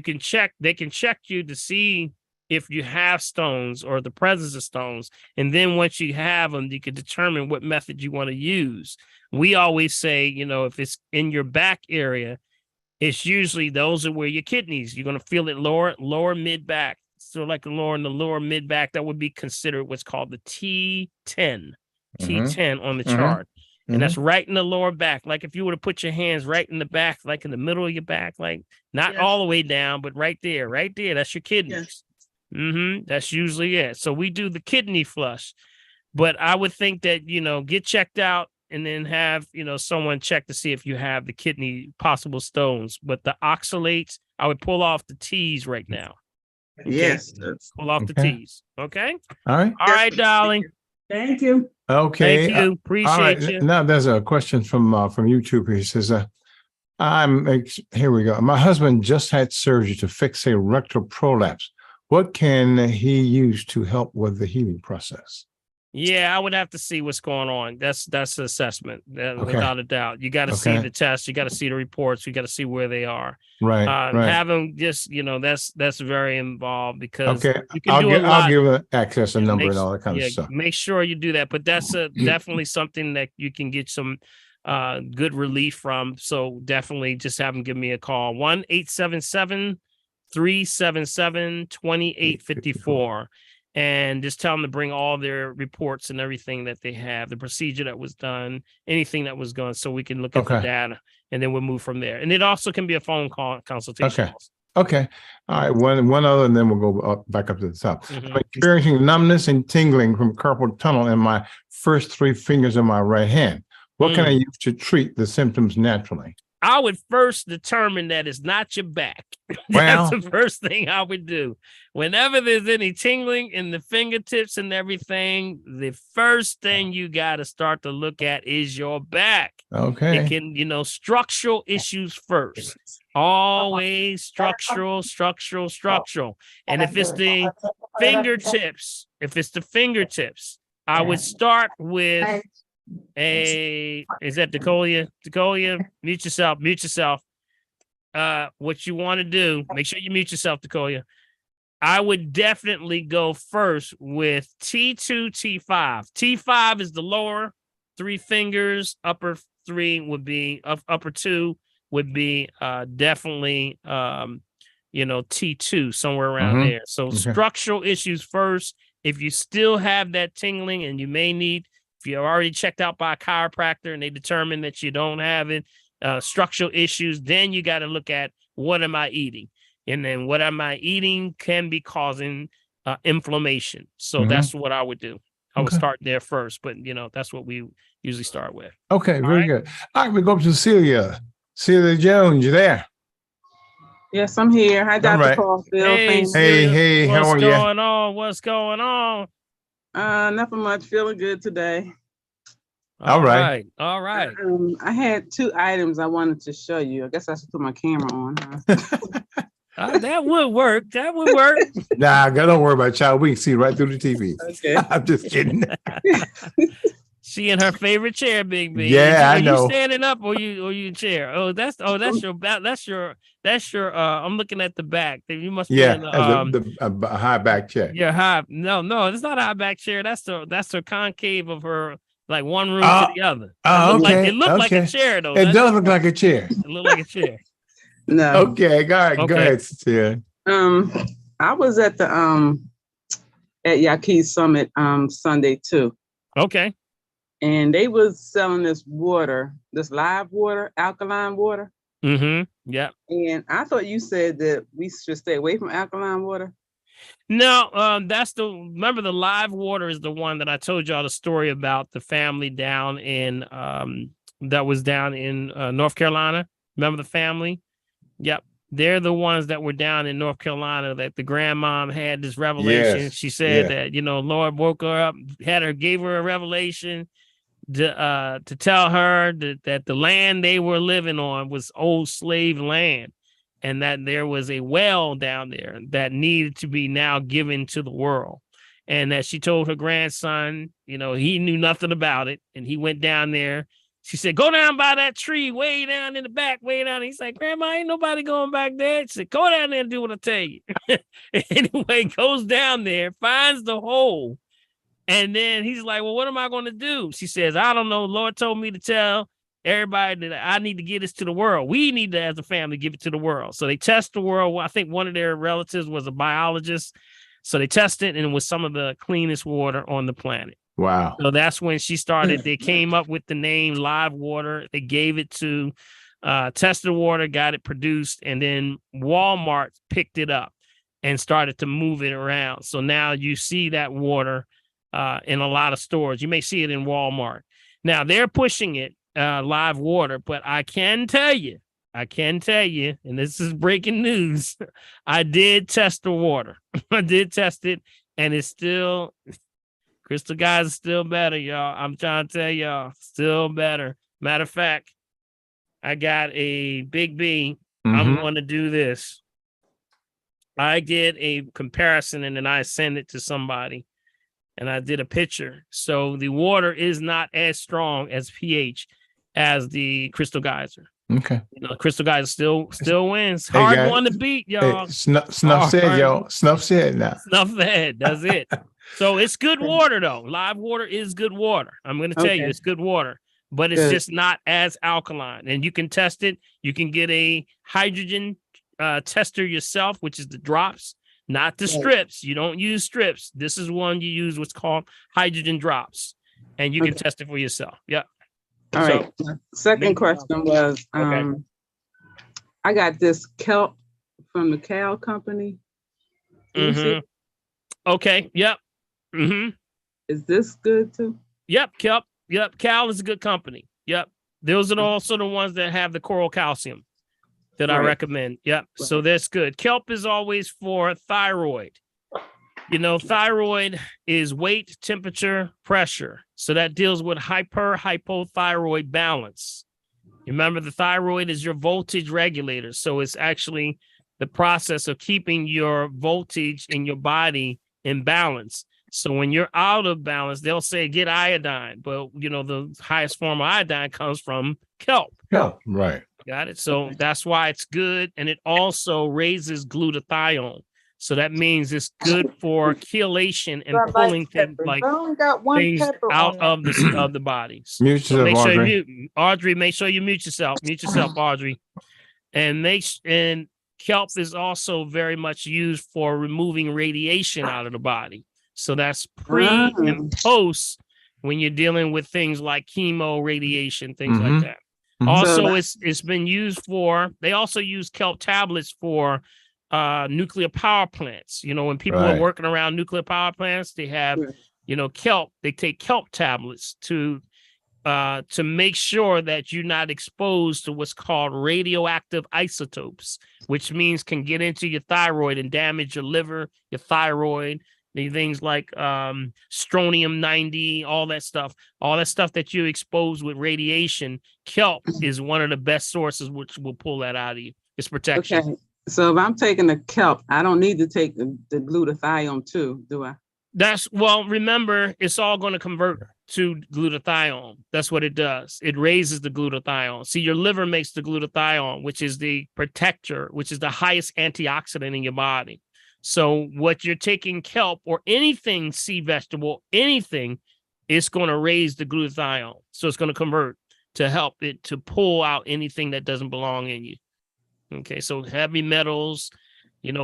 can check, they can check you to see if you have stones or the presence of stones. And then once you have them, you can determine what method you want to use. We always say, if it's in your back area, it's usually those are where your kidneys, you're going to feel it lower mid back. So like the lower mid back, that would be considered what's called the T10 on the chart. And that's right in the lower back. Like if you were to put your hands right in the back, like in the middle of your back, like not all the way down, but right there, that's your kidneys. That's usually it. So we do the kidney flush, but I would think that, get checked out and then have, someone check to see if you have the kidney possible stones. But the oxalates, I would pull off the T's right now. Okay? Yes. Pull off the T's. Okay. All right. All right, darling. Thank you. Okay. Thank you. Appreciate you. Now there's a question from YouTube. He says, here we go. My husband just had surgery to fix a rectal prolapse. What can he use to help with the healing process? Yeah, I would have to see what's going on. That's the assessment, without a doubt. You got to see the test. You got to see the reports. You got to see where they are. Right. Have them just, that's very involved because you can I'll give him access and number and all that kind of stuff. Make sure you do that. But that's definitely something that you can get some good relief from. So definitely just have them give me a call. 1-877-377-2854. And just tell them to bring all their reports and everything that they have, the procedure that was done, anything that was done, so we can look at the data, and then we'll move from there. And it also can be a phone call consultation. Okay. All right. One other, and then we'll go back up to the top. I'm experiencing numbness and tingling from carpal tunnel in my first 3 fingers of my right hand. What can I use to treat the symptoms naturally? I would first determine that it's not your back. Well, that's the first thing I would do. Whenever there's any tingling in the fingertips and everything, the first thing you got to start to look at is your back. Okay. It can, structural issues first. Always structural. And if it's the fingertips, I would start with is that Decolia? Decolia, mute yourself. What you want to do, make sure you mute yourself, Decolia. I would definitely go first with T2, T5. T5 is the lower 3 fingers, upper 3 would be upper 2 would be definitely T2, somewhere around there. So structural issues first. If you still have that tingling and you may need, if you're already checked out by a chiropractor and they determine that you don't have it, structural issues, then you got to look at what am I eating? And then what am I eating can be causing inflammation. So that's what I would do. I would start there first, but that's what we usually start with. Okay, very good. All right, we go up to Celia. Celia Jones, you there? Yes, I'm here. Hi, Dr. Caulfield. Hey, how are you? What's going on? Nothing much. Feeling good today. All right. I had 2 items I wanted to show you. I guess I should put my camera on. That would work. Nah, don't worry about it, child. We can see right through the TV. Okay. I'm just kidding. She in her favorite chair, Big B. Yeah, I know. Are you standing up or you in chair? That's your I'm looking at the back. You must be in the high back chair. Yeah, high. No, it's not a high back chair. That's her concave of her, like one room to the other. It looked like a chair though. It does look like a chair. It looked like a chair. No. Okay, go ahead. Go ahead, Cecilia. I was at the at Yaqui Summit Sunday too. Okay. And they was selling this water, this live water, alkaline water. Mm-hmm. Yeah. And I thought you said that we should stay away from alkaline water. No, that's remember the live water is the one that I told y'all the story about the family down in that was down in North Carolina. Remember the family? Yep. They're the ones that were down in North Carolina that the grandmom had this revelation. Yes, She said yeah. that, Lord woke her up, gave her a revelation to tell her that the land they were living on was old slave land, and that there was a well down there that needed to be now given to the world. And that she told her grandson, he knew nothing about it. And he went down there. She said, go down by that tree way down in the back, way down. He's like, Grandma, ain't nobody going back there. She said, go down there and do what I tell you. Anyway, goes down there, finds the hole. And then he's like, well, what am I going to do? She says, I don't know. Lord told me to tell everybody that I need to get this to the world. We need to, as a family, give it to the world. So they test the world. I think one of their relatives was a biologist. So they tested, and it was some of the cleanest water on the planet. Wow. So that's when she started. They came up with the name Live Water. They gave it to Test the Water, got it produced, and then Walmart picked it up and started to move it around. So now you see that water in a lot of stores. You may see it in Walmart. Now they're pushing it, Live Water, but I can tell you, and this is breaking news, I did test the water. I did test it, and it's still... Crystal Geyser is still better, y'all. I'm trying to tell y'all, still better. Matter of fact, I got a Big B. I'm going to do this. I did a comparison and then I send it to somebody and I did a picture. So the water is not as strong as pH as the Crystal Geyser. Okay. Crystal Geyser still wins. Hard one to beat, y'all. Hey, Snuff said, yo. Snuff said now. Snuff said. That's it. So it's good water, though. Live water is good water. I'm going to tell you, it's good water, but it's just not as alkaline. And you can test it. You can get a hydrogen tester yourself, which is the drops, not the strips. You don't use strips. This is one you use what's called hydrogen drops, and you can test it for yourself. Yeah. All right. Second question was, I got this kelp from the Cal company. Okay. Yep. Is this good too? Yep. Cal is a good company. Yep. Those are also the ones that have the coral calcium that I recommend. Yep. So that's good. Kelp is always for thyroid. Thyroid is weight, temperature, pressure. So that deals with hypothyroid balance. Remember, the thyroid is your voltage regulator. So it's actually the process of keeping your voltage in your body in balance. So when you're out of balance, they'll say get iodine, but the highest form of iodine comes from kelp. Kelp, right? Got it. So that's why it's good, and it also raises glutathione. So that means it's good for chelation and pulling things out of the body. Mute yourself, Audrey. Audrey, make sure you mute yourself. Mute yourself, Audrey. And kelp is also very much used for removing radiation out of the body. So that's pre and post when you're dealing with things like chemo, radiation, things like that. Also, it's been used for, they also use kelp tablets for nuclear power plants. When people are working around nuclear power plants, they have, kelp, they take kelp tablets to make sure that you're not exposed to what's called radioactive isotopes, which means can get into your thyroid and damage your liver, your thyroid, the things like strontium-90, all that stuff that you expose with radiation. Kelp is one of the best sources which will pull that out of you. It's protection. Okay. So if I'm taking the kelp, I don't need to take the glutathione too, do I? Remember, it's all going to convert to glutathione. That's what it does. It raises the glutathione. See, your liver makes the glutathione, which is the protector, which is the highest antioxidant in your body. So what you're taking kelp or anything sea vegetable, anything, it's going to raise the glutathione. So it's going to convert to help it to pull out anything that doesn't belong in you. Okay, so heavy metals,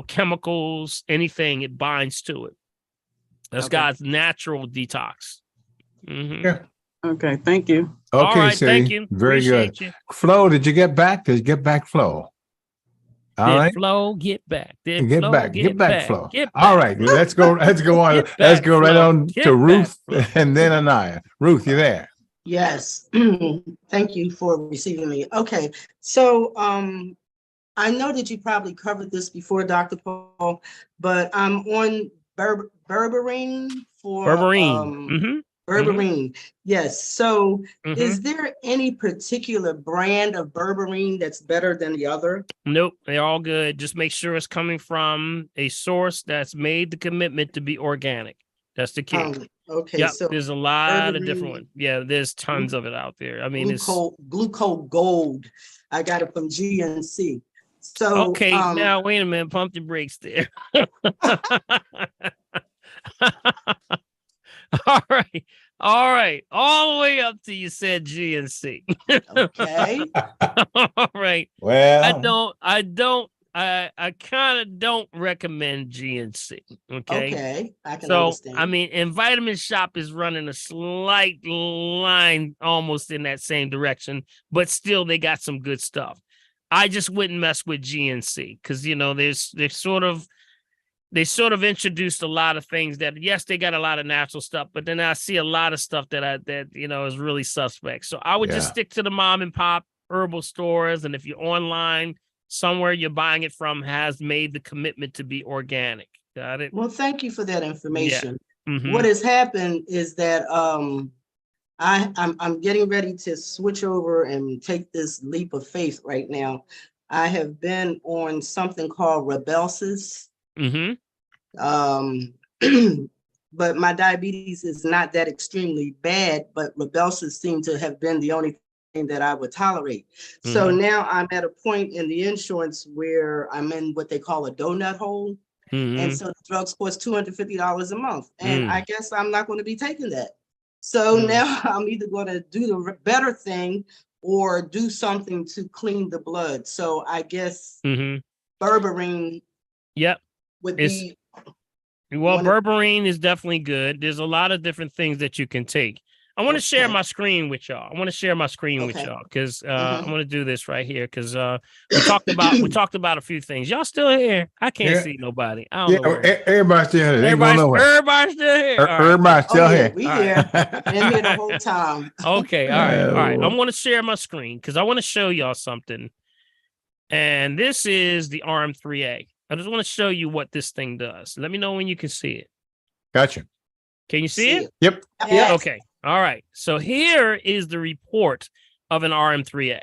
chemicals, anything, it binds to it. That's God's natural detox. Yeah. Okay, thank you. Okay, All right, C. thank you. Very Appreciate good. you. Flo, did you get back? Did you get back, Flo? All Did right. Flo get back? Did Get Flo back, get back, Flo. Get All back, right, Flo. let's go on. Get Let's back, go right Flo. on Get to Ruth back, Flo. and then Anaya. Ruth, you there? Yes, thank you for receiving me. Okay, so I know that you probably covered this before, Dr. Paul, but I'm on berberine for Berberine. berberine. Yes. So is there any particular brand of berberine that's better than the other? Nope, they're all good. Just make sure it's coming from a source that's made the commitment to be organic. That's the key. Okay, Yep, so there's a lot of berberine, different ones. Yeah, there's tons of it out there. I mean, it's Gluco Gold. I got it from GNC. So okay. Now wait a minute, pump the brakes there. All right, all the way up to you said GNC. Okay. All right. Well, I kind of don't recommend GNC. Okay, I can So, understand. I mean, and Vitamin Shop is running a slight line almost in that same direction, but still they got some good stuff. I just wouldn't mess with GNC because, they sort of introduced a lot of things that, yes, they got a lot of natural stuff, but then I see a lot of stuff that is really suspect. So I would just stick to the mom and pop herbal stores. And if you're online, somewhere you're buying it from has made the commitment to be organic. Got it? Well, thank you for that information. Mhm. What has happened is that I'm getting ready to switch over and take this leap of faith right now. I have been on something called Rybelsus. But my diabetes is not that extremely bad, but Rybelsus seemed to have been the only thing that I would tolerate. So now I'm at a point in the insurance where I'm in what they call a donut hole. And so the drugs cost $250 a month. And I guess I'm not going to be taking that. So now I'm either going to do the better thing or do something to clean the blood. So I guess berberine would be. Well, berberine is definitely good. There's a lot of different things that you can take. I want to share my screen with y'all. With y'all because I'm going to do this right here because we talked about a few things. Y'all still here? I can't see nobody. I don't know. Everybody's still here. Everybody's still here. Everybody's still here. We here. Been here the whole time. Okay. All right. I'm going to share my screen because I want to show y'all something. And this is the RM3A. I just want to show you what this thing does. Let me know when you can see it. Gotcha. Can you see it? Yep. Yeah. Okay. All right. So here is the report of an RM3A.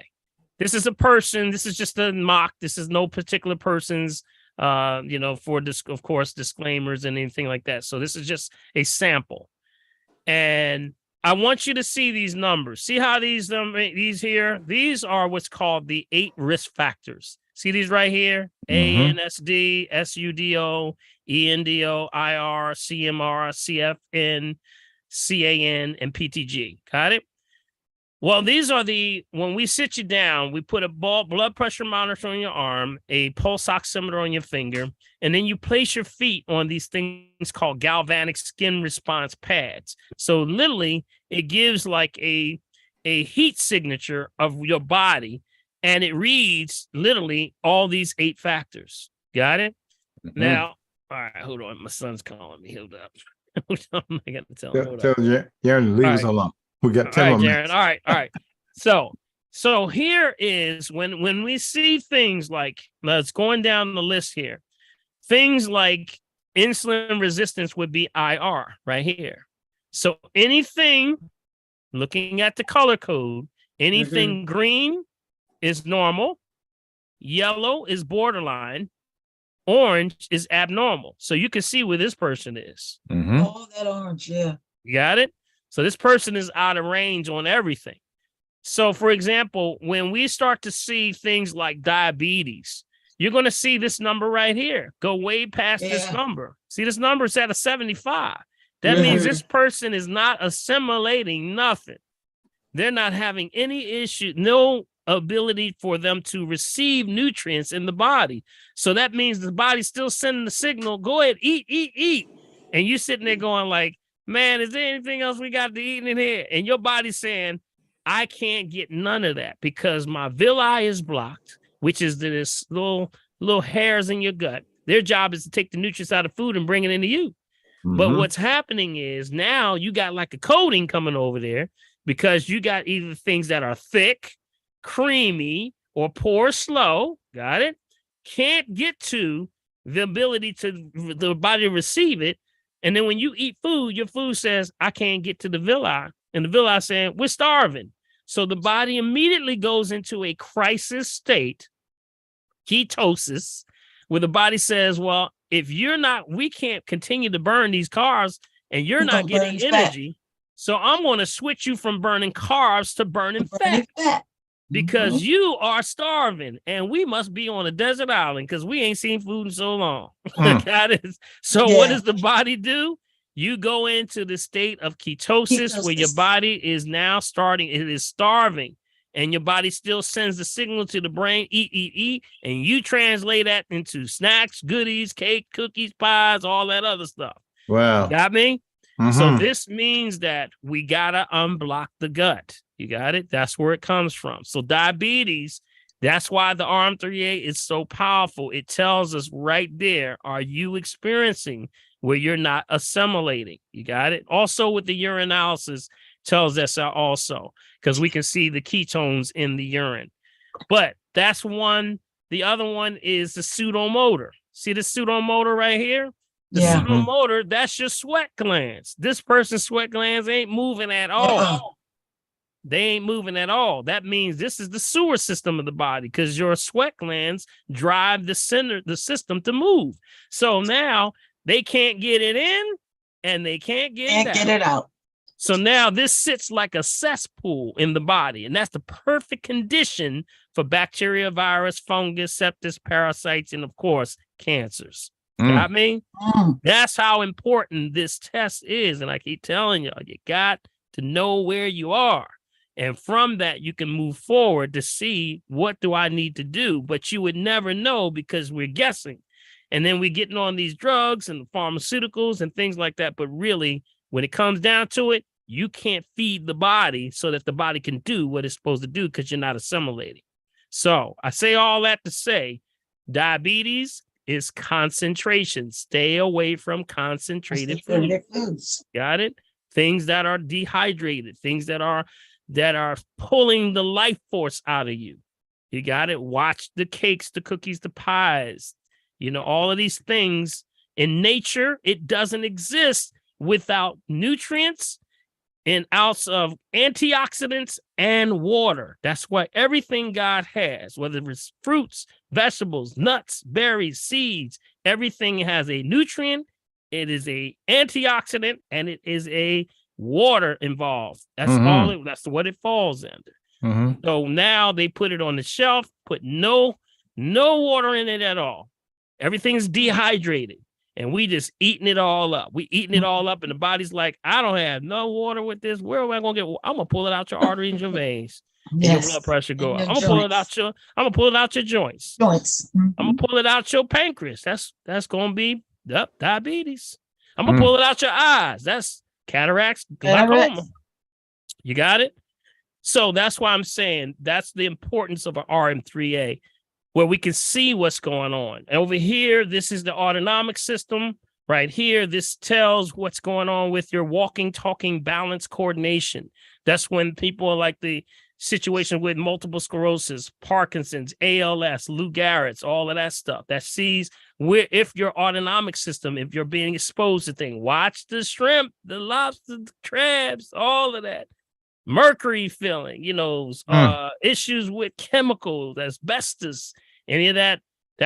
This is a person. This is just a mock. This is no particular person's, for this, of course, disclaimers and anything like that. So this is just a sample. And I want you to see these numbers. See how these here? These are what's called the 8 risk factors. See these right here? ANSD, SUDO, ENDO, IR, CMR, CFN, CAN, and PTG. Got it? Well, these are when we sit you down, we put a blood pressure monitor on your arm, a pulse oximeter on your finger, and then you place your feet on these things called galvanic skin response pads. So literally, it gives like a heat signature of your body, and it reads literally all these 8 factors. Got it? Now, all right, hold on. My son's calling me. Hold up. I got to tell him. Hold Tell Jaron, leave us alone. We got 10 Jaron. minutes. All right. So here is when we see things like, let's going down the list here. Things like insulin resistance would be IR right here. So anything, looking at the color code, anything green is normal, yellow is borderline, orange is abnormal. So you can see where this person is. Oh, that orange, yeah. You got it? So this person is out of range on everything. So, for example, when we start to see things like diabetes, you're going to see this number right here go way past this number. See, this number is at a 75. That means this person is not assimilating nothing. They're not having any issue, no ability for them to receive nutrients in the body. So that means the body's still sending the signal, go ahead, eat. And you sitting there going like, man, is there anything else we got to eat in here? And your body's saying, I can't get none of that because my villi is blocked, which is this little hairs in your gut. Their job is to take the nutrients out of food and bring it into you. But what's happening is now you got like a coating coming over there because you got either things that are thick, creamy, or pour slow. Got it? Can't get to the ability to the body to receive it. And then when you eat food, your food says, I can't get to the villi. And the villi saying, we're starving. So the body immediately goes into a crisis state, ketosis, where the body says, well, if you're not, we can't continue to burn these carbs and you're not getting energy. So I'm going to switch you from burning carbs to burning fat. Because you are starving and we must be on a desert island because we ain't seen food in so long. So what does the body do? You go into the state of ketosis where your body is now starting, it is starving, and your body still sends the signal to the brain, eat, and you translate that into snacks, goodies, cake, cookies, pies, all that other stuff. Wow. Got me? So this means that we got to unblock the gut. You got it? That's where it comes from. So diabetes, that's why the RM3A is so powerful. It tells us right there, are you experiencing where you're not assimilating? You got it? Also with the urinalysis tells us also, because we can see the ketones in the urine. But that's one. The other one is the pseudomotor. See the pseudomotor right here? The pseudomotor, that's your sweat glands. This person's sweat glands ain't moving at all. They ain't moving at all. That means this is the sewer system of the body because your sweat glands drive the system to move. So now they can't get it in and they can't get it out. So now this sits like a cesspool in the body, and that's the perfect condition for bacteria, virus, fungus, sepsis, parasites, and of course, cancers. Got me? That's how important this test is. And I keep telling y'all, you got to know where you are. And from that, you can move forward to see what do I need to do. But you would never know because we're guessing. And then we're getting on these drugs and pharmaceuticals and things like that. But really, when it comes down to it, you can't feed the body so that the body can do what it's supposed to do because you're not assimilating. So I say all that to say diabetes is concentration. Stay away from concentrated foods. Got it? Things that are dehydrated, things that are pulling the life force out of you. You got it? Watch the cakes, the cookies, the pies. You know, all of these things in nature, it doesn't exist without nutrients and ounce of antioxidants and water. That's what everything God has, whether it's fruits, vegetables, nuts, berries, seeds, everything has a nutrient, it is a antioxidant, and it is a water involved. That's all. That's what it falls under. So now they put it on the shelf, put no water in it at all. Everything's dehydrated. And we just eating it all up. We eating it all up, and the body's like, I don't have no water with this. Where am I gonna get? I'm gonna pull it out your arteries and your veins. And your blood pressure go up. I'm gonna pull it out your joints. I'm gonna pull it out your pancreas. That's gonna be diabetes. I'm gonna pull it out your eyes. That's cataracts, glaucoma. You got it? So that's why I'm saying that's the importance of an RM3A. Where we can see what's going on. And over here, this is the autonomic system. Right here, this tells what's going on with your walking, talking, balance, coordination. That's when people are like the situation with multiple sclerosis, Parkinson's, ALS, Lou Gehrig's, all of that stuff. That sees where if your autonomic system, if you're being exposed to things, watch the shrimp, the lobster, the crabs, all of that. Mercury filling, issues with chemicals, asbestos, any of that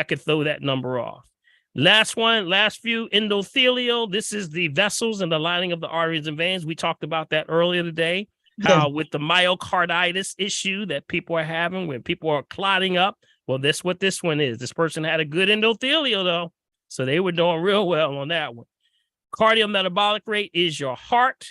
could throw that number off. Last few, endothelial. This is the vessels and the lining of the arteries and veins. We talked about that earlier today. How with the myocarditis issue that people are having when people are clotting up. Well, that's what this one is. This person had a good endothelial though. So they were doing real well on that one. Cardiometabolic rate is your heart.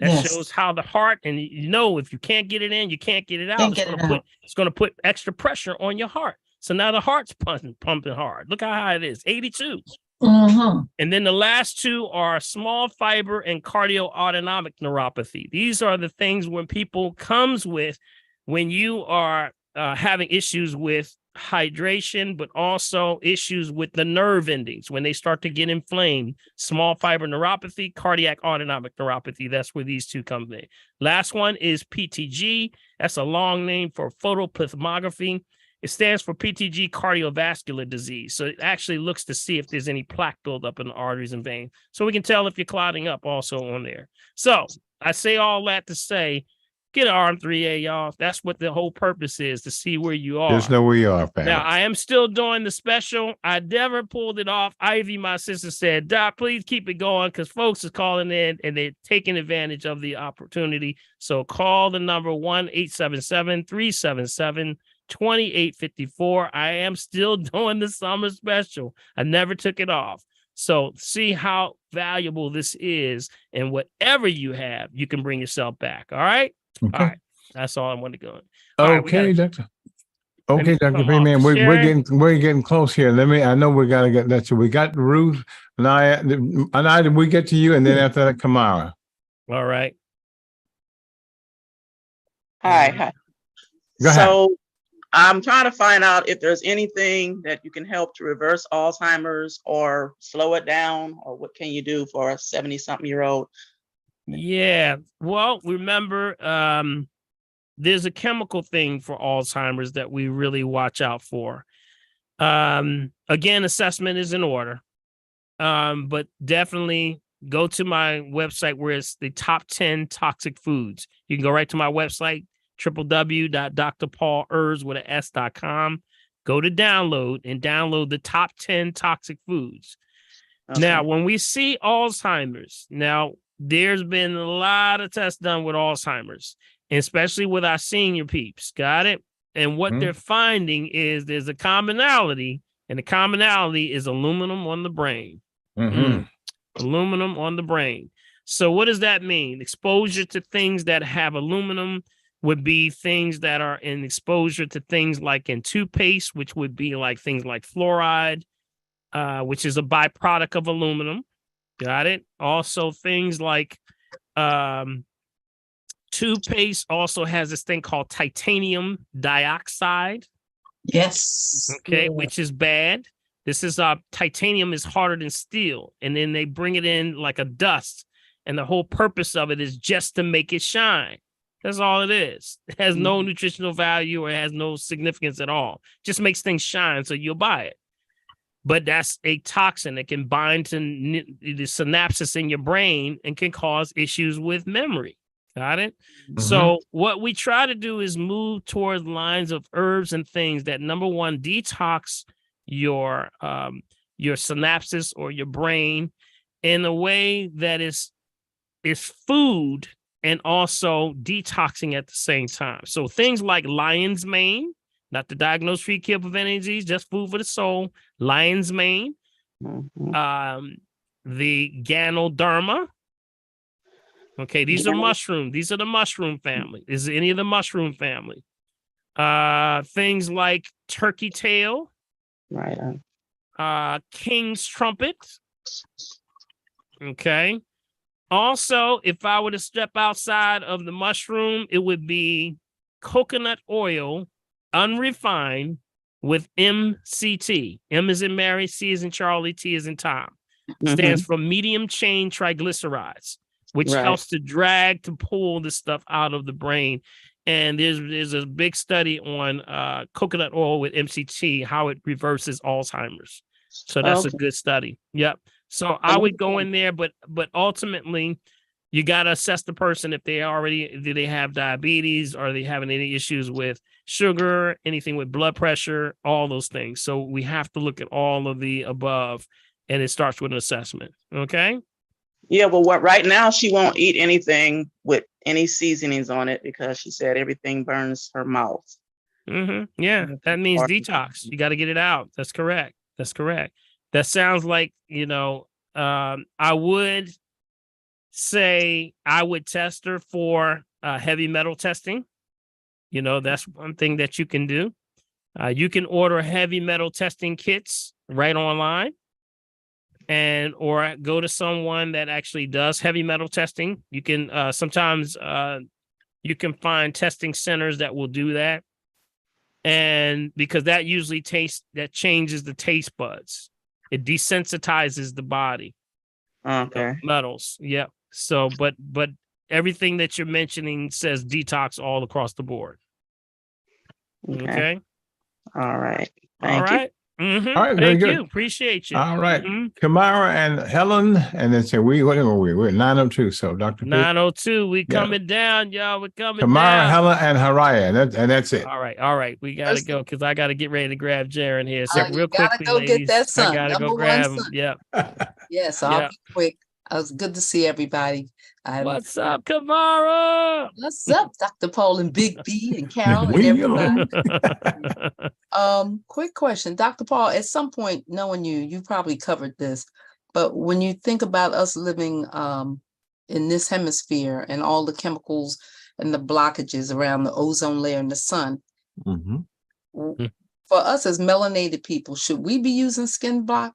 That Yes. shows how the heart, and you know, if you can't get it in, you can't get it out. Can't It's get gonna it put out. it's gonna put extra pressure on your heart. So now the heart's pumping hard. Look how high it is, 82. Mhm. And then the last two are small fiber and cardioautonomic neuropathy. These are the things when people comes with when you are having issues with hydration, but also issues with the nerve endings when they start to get inflamed. Small fiber neuropathy, cardiac autonomic neuropathy. That's where these two come in. Last one is PTG. That's a long name for photoplethysmography. It stands for PTG cardiovascular disease. So it actually looks to see if there's any plaque buildup in the arteries and veins. So we can tell if you're clotting up also on there. So I say all that to say, get an RM3A, y'all. That's what the whole purpose is, to see where you are. Just know where you are, family. Now, I am still doing the special. I never pulled it off. Ivy, my sister, said, Doc, please keep it going because folks is calling in and they're taking advantage of the opportunity. So call the number 1-877-377-2854. I am still doing the summer special. I never took it off. So see how valuable this is, and whatever you have, you can bring yourself back. All right? Okay. All right. That's all I want to go. All right, we Okay, gotta- Doctor. Okay, me Dr. come Freeman, off. we're Sharon? getting close here. I know we gotta get that. So we got Ruth and I we get to you, and then after that, Kamara. All right. Hi. Go ahead. So I'm trying to find out if there's anything that you can help to reverse Alzheimer's or slow it down, or what can you do for a 70-something-year-old? Yeah. Well, remember, there's a chemical thing for Alzheimer's that we really watch out for. Again, assessment is in order. But definitely go to my website where it's the top 10 toxic foods. You can go right to my website, www.drpaulers.com. Go to download and download the top 10 toxic foods. Okay. Now, when we see Alzheimer's, now there's been a lot of tests done with Alzheimer's, especially with our senior peeps. Got it? And what they're finding is there's a commonality, and the commonality is aluminum on the brain. Aluminum on the brain. So what does that mean? Exposure to things that have aluminum would be things that are in exposure to things like in toothpaste, which would be like things like fluoride, which is a byproduct of aluminum. Got it? Also things like toothpaste also has this thing called titanium dioxide. Yes. Okay, which is bad. This is titanium is harder than steel, and then they bring it in like a dust, and the whole purpose of it is just to make it shine. That's all it is. It has no nutritional value or it has no significance at all. Just makes things shine, so you'll buy it. But that's a toxin that can bind to the synapses in your brain and can cause issues with memory. Got it? So what we try to do is move towards lines of herbs and things that, number one, detox your synapses or your brain in a way that is food and also detoxing at the same time. So things like lion's mane, not to diagnose, treat, kill, prevent any disease, just food for the soul. Lion's mane, the Ganoderma. Okay, these are mushrooms. These are the mushroom family. Is any of the mushroom family? Things like turkey tail. Right. King's trumpet. Okay. Also, if I were to step outside of the mushroom, it would be coconut oil, unrefined, with MCT. M is in Mary, C is in Charlie, T is in Tom. Stands for medium chain triglycerides, which helps to drag, to pull the stuff out of the brain. And there's a big study on coconut oil with MCT, how it reverses Alzheimer's. So that's a good study. Yep. So I would go in there, but ultimately you got to assess the person if they do they have diabetes, or are they having any issues with sugar, anything with blood pressure, all those things. So we have to look at all of the above, and it starts with an assessment. Okay. Yeah, well, right now she won't eat anything with any seasonings on it because she said everything burns her mouth. Yeah, that means detox. You got to get it out. That's correct. That sounds like, I would say I would test her for heavy metal testing. You know, that's one thing that you can do. You can order heavy metal testing kits right online, or go to someone that actually does heavy metal testing. You can sometimes you can find testing centers that will do that. And because that usually changes the taste buds. It desensitizes the body. Okay. Metals. Yep. So, but everything that you're mentioning says detox all across the board. Okay. All right. All Thank you. right. Mhm. All right, very Thank good. you. Appreciate you. All right. Mhm. Kamara and Helen, and then say what are we? We're at 9:02. So Dr. P, 9:02. We Yeah. coming down, y'all. We're coming Kamara, down. Helen, and Haraya, and that's it. All right. We gotta go because I gotta get ready to grab Jaren here. So You real gotta quickly, go get ladies, that I son, gotta go number one grab him. son. Yep. Yes, I'll Yeah. be quick. It was good to see everybody. What's up, Kamara? What's up, Dr. Paul and Big B and Carol and everybody? Quick question, Dr. Paul, at some point, knowing you probably covered this, but when you think about us living in this hemisphere and all the chemicals and the blockages around the ozone layer and the sun, for us as melanated people, should we be using skin block?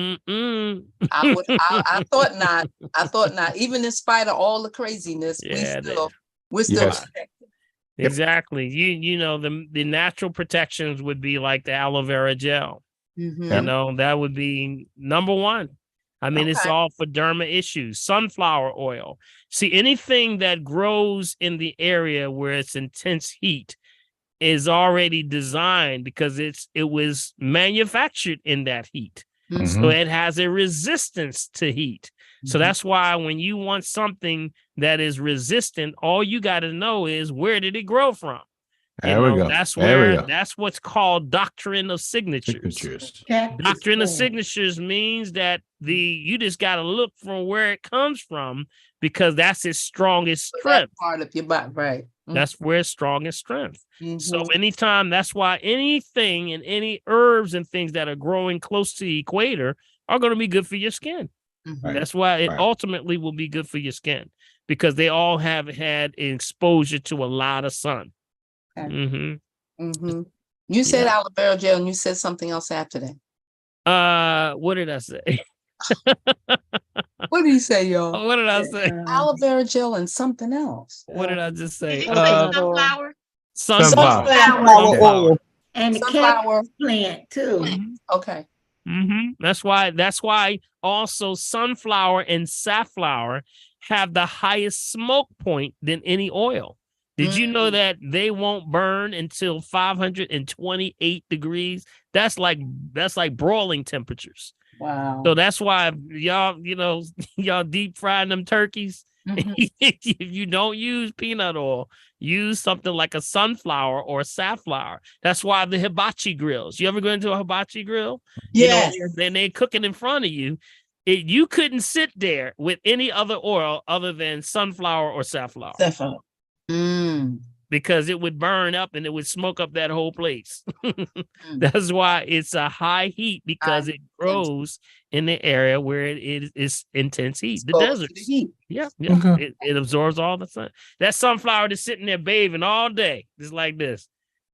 I thought not. I thought not. Even in spite of all the craziness, we're still Yes. protected. Exactly. You know, the natural protections would be like the aloe vera gel. Mhm. You know, that would be number one. I mean, it's Okay. all for derma issues. Sunflower oil. See, anything that grows in the area where it's intense heat is already designed because it was manufactured in that heat. So it has a resistance to heat. So that's why when you want something that is resistant, all you got to know is where did it grow from? There we go. That's There we where go. that's what's called doctrine of signatures. Doctrine of signatures means that you just got to look from where it comes from because that's its strongest That strength. part of your body, right? That's where it's strongest strength. So Mhm. anytime, that's why anything and any herbs and things that are growing close to the equator are going to be good for your skin. Mhm. That's why it Right. ultimately will be good for your skin because they all have had exposure to a lot of sun. Okay. Mm-hmm. You said aloe vera gel, and you said something else after that. What did I say? What did he say, y'all? What did I say? Aloe vera gel and something else. What did I just say? Sunflower. Sunflower oil. And the Sunflower plant too. Okay. That's why also sunflower and safflower have the highest smoke point than any oil. Did you know that they won't burn until 528 degrees? That's like broiling temperatures. Wow. So that's why y'all deep frying them turkeys. If you don't use peanut oil, use something like a sunflower or a safflower. That's why the hibachi grills. You ever go into a hibachi grill? Yes. Then they cooking in front of you. You couldn't sit there with any other oil other than sunflower or safflower. Because it would burn up and it would smoke up that whole place. That's why it's a high heat because it grows in the area where it is intense heat. The desert. Yeah. Okay. It absorbs all the sun. That sunflower is sitting there bathing all day, just like this.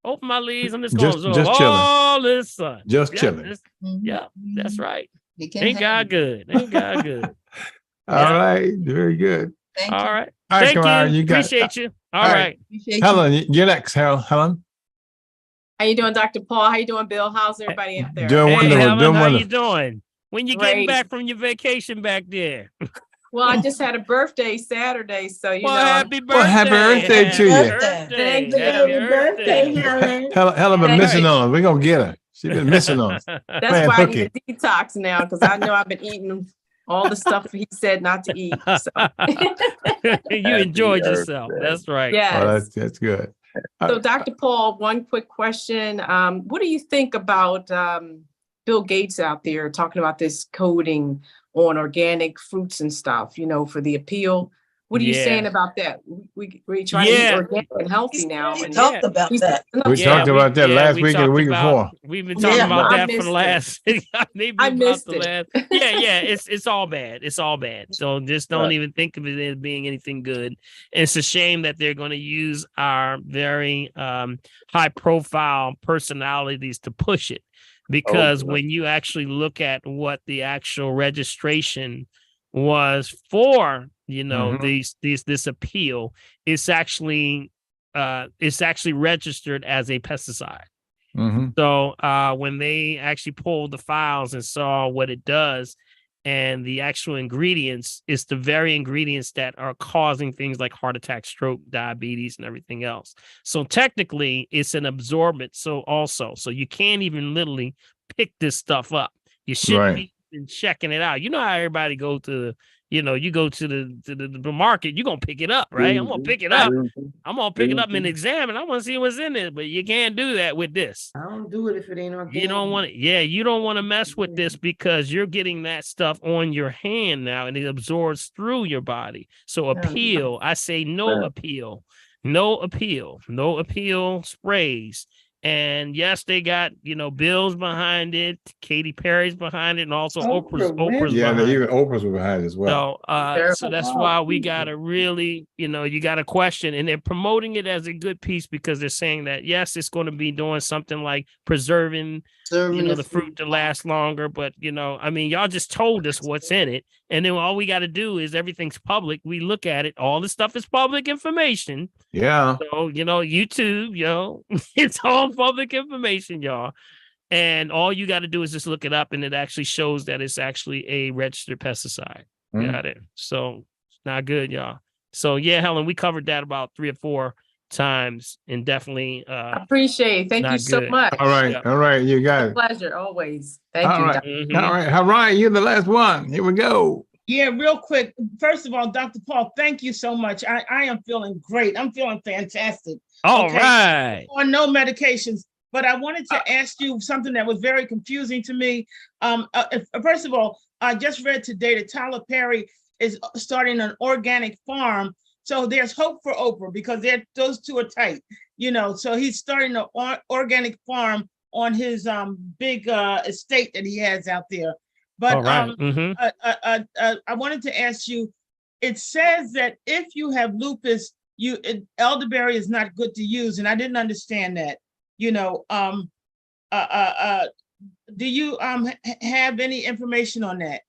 Open my leaves, I'm just going to absorb just chilling. all this sun. Just Yeah, chilling. Yeah, that's right. can Ain't God good? Ain't God good? All right. Very good. Thank All right. All right, Thank Kamara, you. you got- Appreciate you. All all right. right. Helen, you're next. Helen. How you doing, Dr. Paul? How you doing, Bill? How's everybody up there? Doing Hey, wonderful. Helen, Doing how wonderful. you doing? When you getting Great. back from your vacation back there? Well, I just had a birthday Saturday, so you Well, know. happy birthday. Well, happy birthday to you. Thank you. Happy birthday, Helen. Helen been Thank missing you. on us. We're gonna get her. She's been missing on us. That's Playing why hooky. I need a detox now because I know I've been eating all the stuff he said not to eat. So. You enjoyed yourself. That's right. Yes. Oh, that's good. So, Dr. Paul, one quick question. What do you think about Bill Gates out there talking about this coding on organic fruits and stuff, for the appeal What are you Yeah. saying about that? We try to eat Yeah. organic and healthy now. We and talked about that. We talked about that last week and the week before. We've been talking Yeah, about I that for the missed last. maybe I about missed the it. last. Yeah. It's all bad. It's all bad. So just don't even think of it as being anything good. And it's a shame that they're going to use our very high profile personalities to push it, because when you actually look at what the actual registration was for, this appeal, it's actually registered as a pesticide. So when they actually pulled the files and saw what it does and the actual ingredients, it's the very ingredients that are causing things like heart attack, stroke, diabetes, and everything else. So technically it's an absorbent. So you can't even literally pick this stuff up. You shouldn't be even checking it out. You know how everybody go to you go to the market, you're going to pick it up, right? I'm going to pick it up. I'm going to pick it up and examine. I want to see what's in it, but you can't do that with this. I don't do it if it ain't organic. You don't want it. Yeah, you don't want to mess with this because you're getting that stuff on your hand now and it absorbs through your body. So appeal, I say no appeal, no appeal, no appeal sprays. And yes, they got, Bill's behind it, Katy Perry's behind it, and also Oprah's behind it. Even Oprah's were behind it as well. So that's why we gotta really, you gotta question, and they're promoting it as a good piece because they're saying that yes, it's going to be doing something like preserving the fruit to last longer. But y'all just told us what's in it, and then all we got to do is everything's public. We look at it, all the stuff is public information. Yeah. So YouTube, it's all public information, y'all. And all you got to do is just look it up, and it actually shows that it's actually a registered pesticide. Got it. So it's not good, y'all. So yeah, Helen, we covered that about 3 or 4 times, and definitely I appreciate it. Thank you so much. All right, you got it. Pleasure always. Thank you. All right, Hariah, you're the last one. Here we go. Yeah, real quick. First of all, Dr. Paul, thank you so much. I am feeling great. I'm feeling fantastic. All right. On no medications. But I wanted to ask you something that was very confusing to me. First of all, I just read today that Tyler Perry is starting an organic farm. So there's hope for Oprah because those two are tight, So he's starting an organic farm on his big estate that he has out there. But I wanted to ask you, it says that if you have lupus, elderberry is not good to use. And I didn't understand that, do you have any information on that?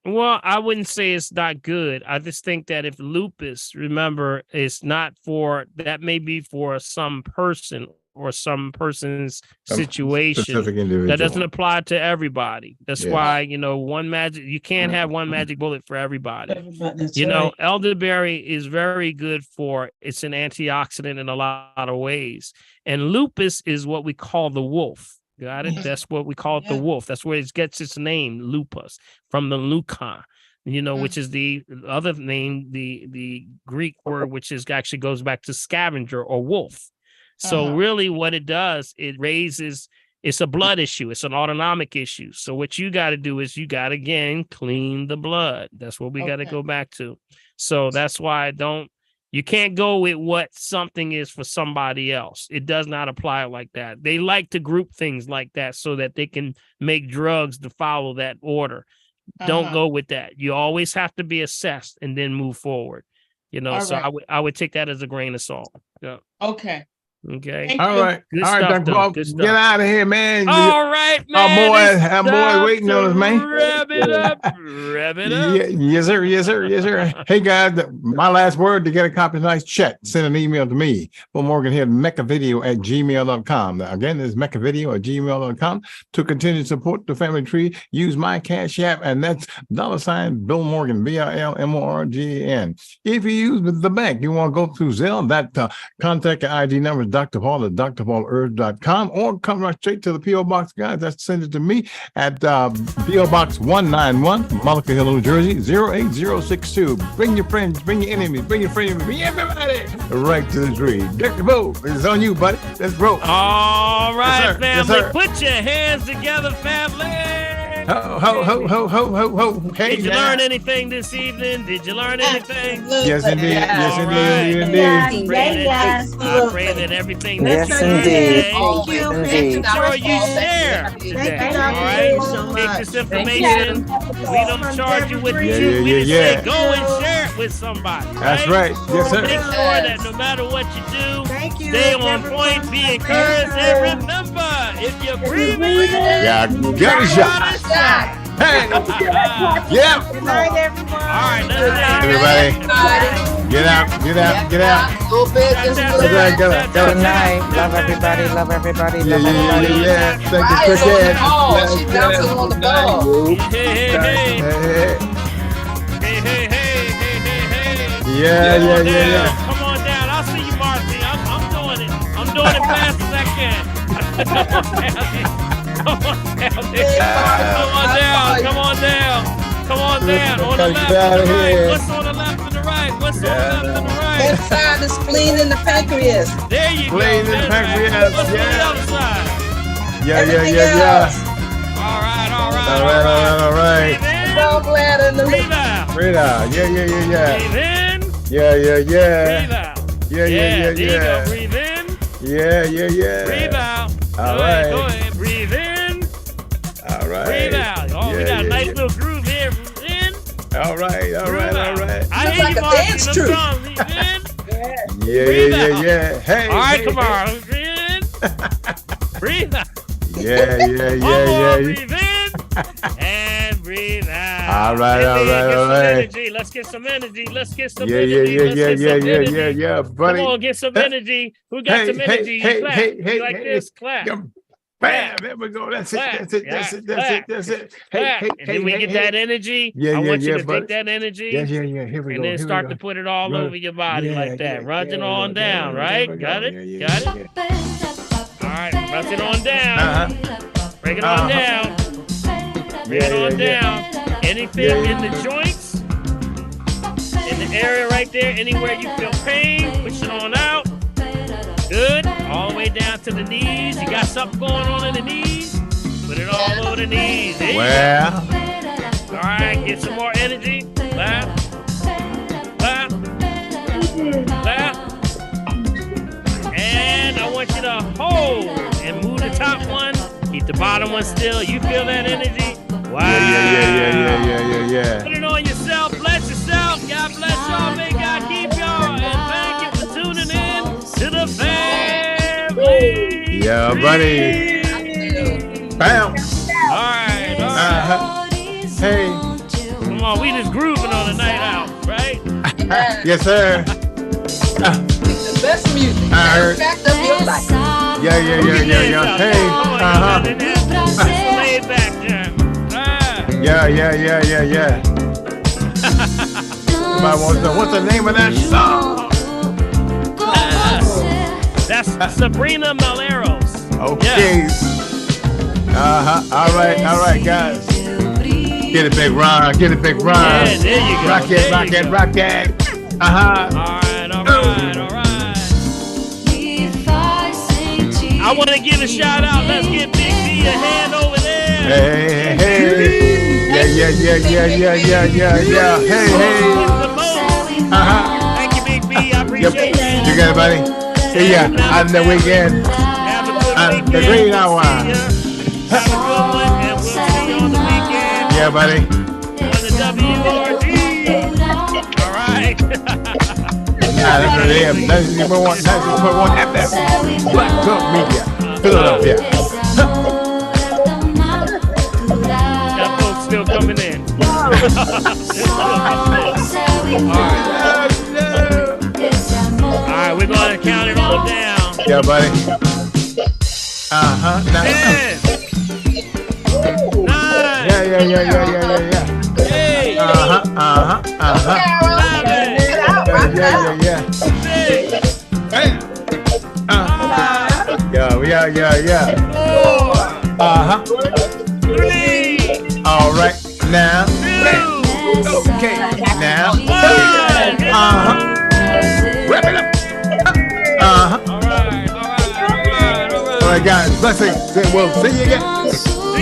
Well, I wouldn't say it's not good. I just think that if lupus, remember, it's not for, that may be for some person or some person's situation. Specific individual. That doesn't apply to everybody. That's why, you can't have one magic bullet for everybody. Elderberry is very good it's an antioxidant in a lot of ways. And lupus is what we call the wolf. Got it? That's what we call it, the wolf. That's where it gets its name, lupus, from the leucon, which is the other name, the Greek word, which actually goes back to scavenger or wolf. So really what it does, it's a blood issue. It's an autonomic issue. So what you got to do is you got to, again, clean the blood. That's what we got to go back to. So that's why you can't go with what something is for somebody else. It does not apply like that. They like to group things like that so that they can make drugs to follow that order. Don't go with that. You always have to be assessed and then move forward. I would take that as a grain of salt. Yeah. Okay. Okay. All right. Good All right, stuff, Dr. Paul, Good stuff. get out of here, man. All right, man. Our boy waiting on us, man. Rev it up. Rev it up. Yes, sir. Yes, sir. Yes, sir. Hey, guys, my last word: to get a copy of tonight's check, send an email to me, Bill Morgan here, mechavideo@gmail.com. Again, it's mechavideo@gmail.com. To continue to support the family tree, use my Cash App, and that's $ Bill Morgan, BILMORGAN. If you use the bank, you want to go through Zelle, that contact ID number is Dr. Paul at drpaulherb.com, or come right straight to the P.O. Box, guys. That's send it to me at P.O. Box 191, Mullica Hill, New Jersey, 08062. Bring your friends, bring your enemies, bring your friends, bring everybody right to the tree. Dr. Bo, it's on you, buddy. Let's roll. All right, Yes, sir. family. Yes, sir. Put your hands together, family. Ho, ho, ho, ho, ho, ho, ho. Hey, Did you now. learn anything this evening? Did you learn anything? Yes, indeed. Yes, All indeed. right. Indeed. I pray that everything that Yes, you learned indeed. today, Thank you. Indeed. make sure you share today. All right. Take this information. We don't charge you with the Yeah, truth. yeah, We just yeah, say yeah. go and share it with somebody. That's right. Yes, sir. Make sure that no matter what you do, stay on point, be encouraged, and remember, if you're breathing, Yeah, got a shot. Hey. Yeah. All right, let's Everybody. Get out. Get out. Get out. Go big, just Good night. Good night. Love everybody. Love everybody. Yeah, Love yeah, everybody. yeah, yeah. Thank you, Right, it's on the cricket. ball. She bouncing on the ball. Hey, hey, hey. Hey. Hey, hey, hey, hey, hey, hey. Yeah, Come yeah, on yeah, down. yeah. Come on down. I'll see you, Marcy. I'm doing it. I'm doing it fast as I can. Come on down there. Come on down. Come on down. Come on down. On the left and the right. What's on the left and the right? What's on the left and the right? Left side, the spleen and the pancreas. There you go. Spleen and That's pancreas, right. What's on the yeah. other side? Yeah, yeah, Everything yeah, yeah. else. All right, all right, All right, all right, all right. Breathe in. Gallbladder and the Breathe out. Breathe out. Yeah, yeah, yeah, yeah. Breathe in. Yeah, yeah, yeah. Breathe out. Yeah, yeah, yeah, There you go. yeah. Breathe in. Yeah, yeah, yeah. Breathe out. All Go ahead, right. go ahead. Breathe in. All right. Breathe out. Oh, we Yeah, got a yeah, nice yeah. little groove here. Breathe in. All right, all right, all right. I Looks hear like you, a Marcy. dance Them troupe. songs. Breathe in. Yeah, Breathe yeah, yeah, out. yeah. Hey. All right, hey, come hey. on. Breathe in. Breathe out. Yeah, yeah, One more. yeah, yeah. Breathe in. And breathe out. All right, all Indeed, right, get all some right. energy. Let's get some energy. Let's get some Yeah, energy. yeah, yeah, Let's yeah, get yeah, some yeah, energy. yeah, yeah, buddy. Come on, get some energy. Who got Hey, some hey, energy? hey, You clap. hey, hey, like hey, this, clap. yeah. Bam! There we go. That's it. Clap. That's it. That's Yeah, it. That's it. That's it. Hey, clap. hey, And hey, then we hey, get hey. that energy. Yeah, I yeah, want you yeah, to buddy. take that energy. Yeah, yeah, yeah. Here we And go. then Here start we to go. put it all Right. over your body Yeah, like that. yeah, Run it yeah, on yeah, down, yeah, right? yeah, Got it? yeah, yeah, Got yeah, it? All right, run it on down. Uh-huh. Break it on down. Bring it on down. Anything in the joints, in the area right there, anywhere you feel pain, push it on out. Good. All the way down to the knees. You got something going on in the knees? Put it all over the knees. There you Well, go. All right, get some more energy. Clap. Clap. Clap. And I want you to hold and move the top one. Keep the bottom one still. You feel that energy? Wow. yeah. Put it on yourself. Bless yourself. God bless y'all. May God keep y'all. And thank you for tuning in to the family. Yeah, buddy. Bam. All right. All right. Uh-huh. Hey. Come on. We just grooving on a night out, right? Yes, sir. The best music. I heard. Fact of your life. Yeah. Hey. Uh-huh. Just laid back there. Yeah. Somebody wants to know, what's the name of that song? That's Sabrina Maleros. Okay. Uh-huh. All right, guys. Get it, big Ron. Get it, big Ron. Yeah, there you go. Rock There you it, go. rock it. Uh-huh. All right. I want to give a shout out. Let's give Big B a hand over there. Hey. Yeah. Hey. Uh-huh. Thank you, Big B. I appreciate Yep. you. You got it, buddy. See ya on the weekend. Have a good On weekend. the green hour. Have a good one, and we'll see you on the weekend Yeah, buddy. on the WRD. All right. That's what it is. That's number one. That's number one FM. Black Talk Media, Philadelphia. That folks still coming in. All right, we're going to count it all down. Yeah, buddy. Uh-huh. 10, 9, Yeah. 8, Uh-huh. 7, Yeah. 6, Yeah. 4, Uh-huh. 3, All right. Now. 2, Okay. Now. 1. Uh-huh. Wrap it up. Uh-huh. All right. All right, guys. Blessings. We'll see you again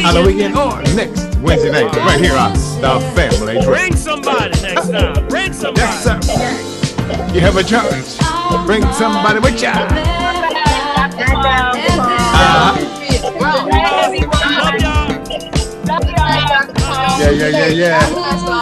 on the weekend or next Wednesday night, right here on the Family Tree. Bring somebody next time. Bring somebody. Yes, sir. You have a church. Bring somebody with ya. Yeah.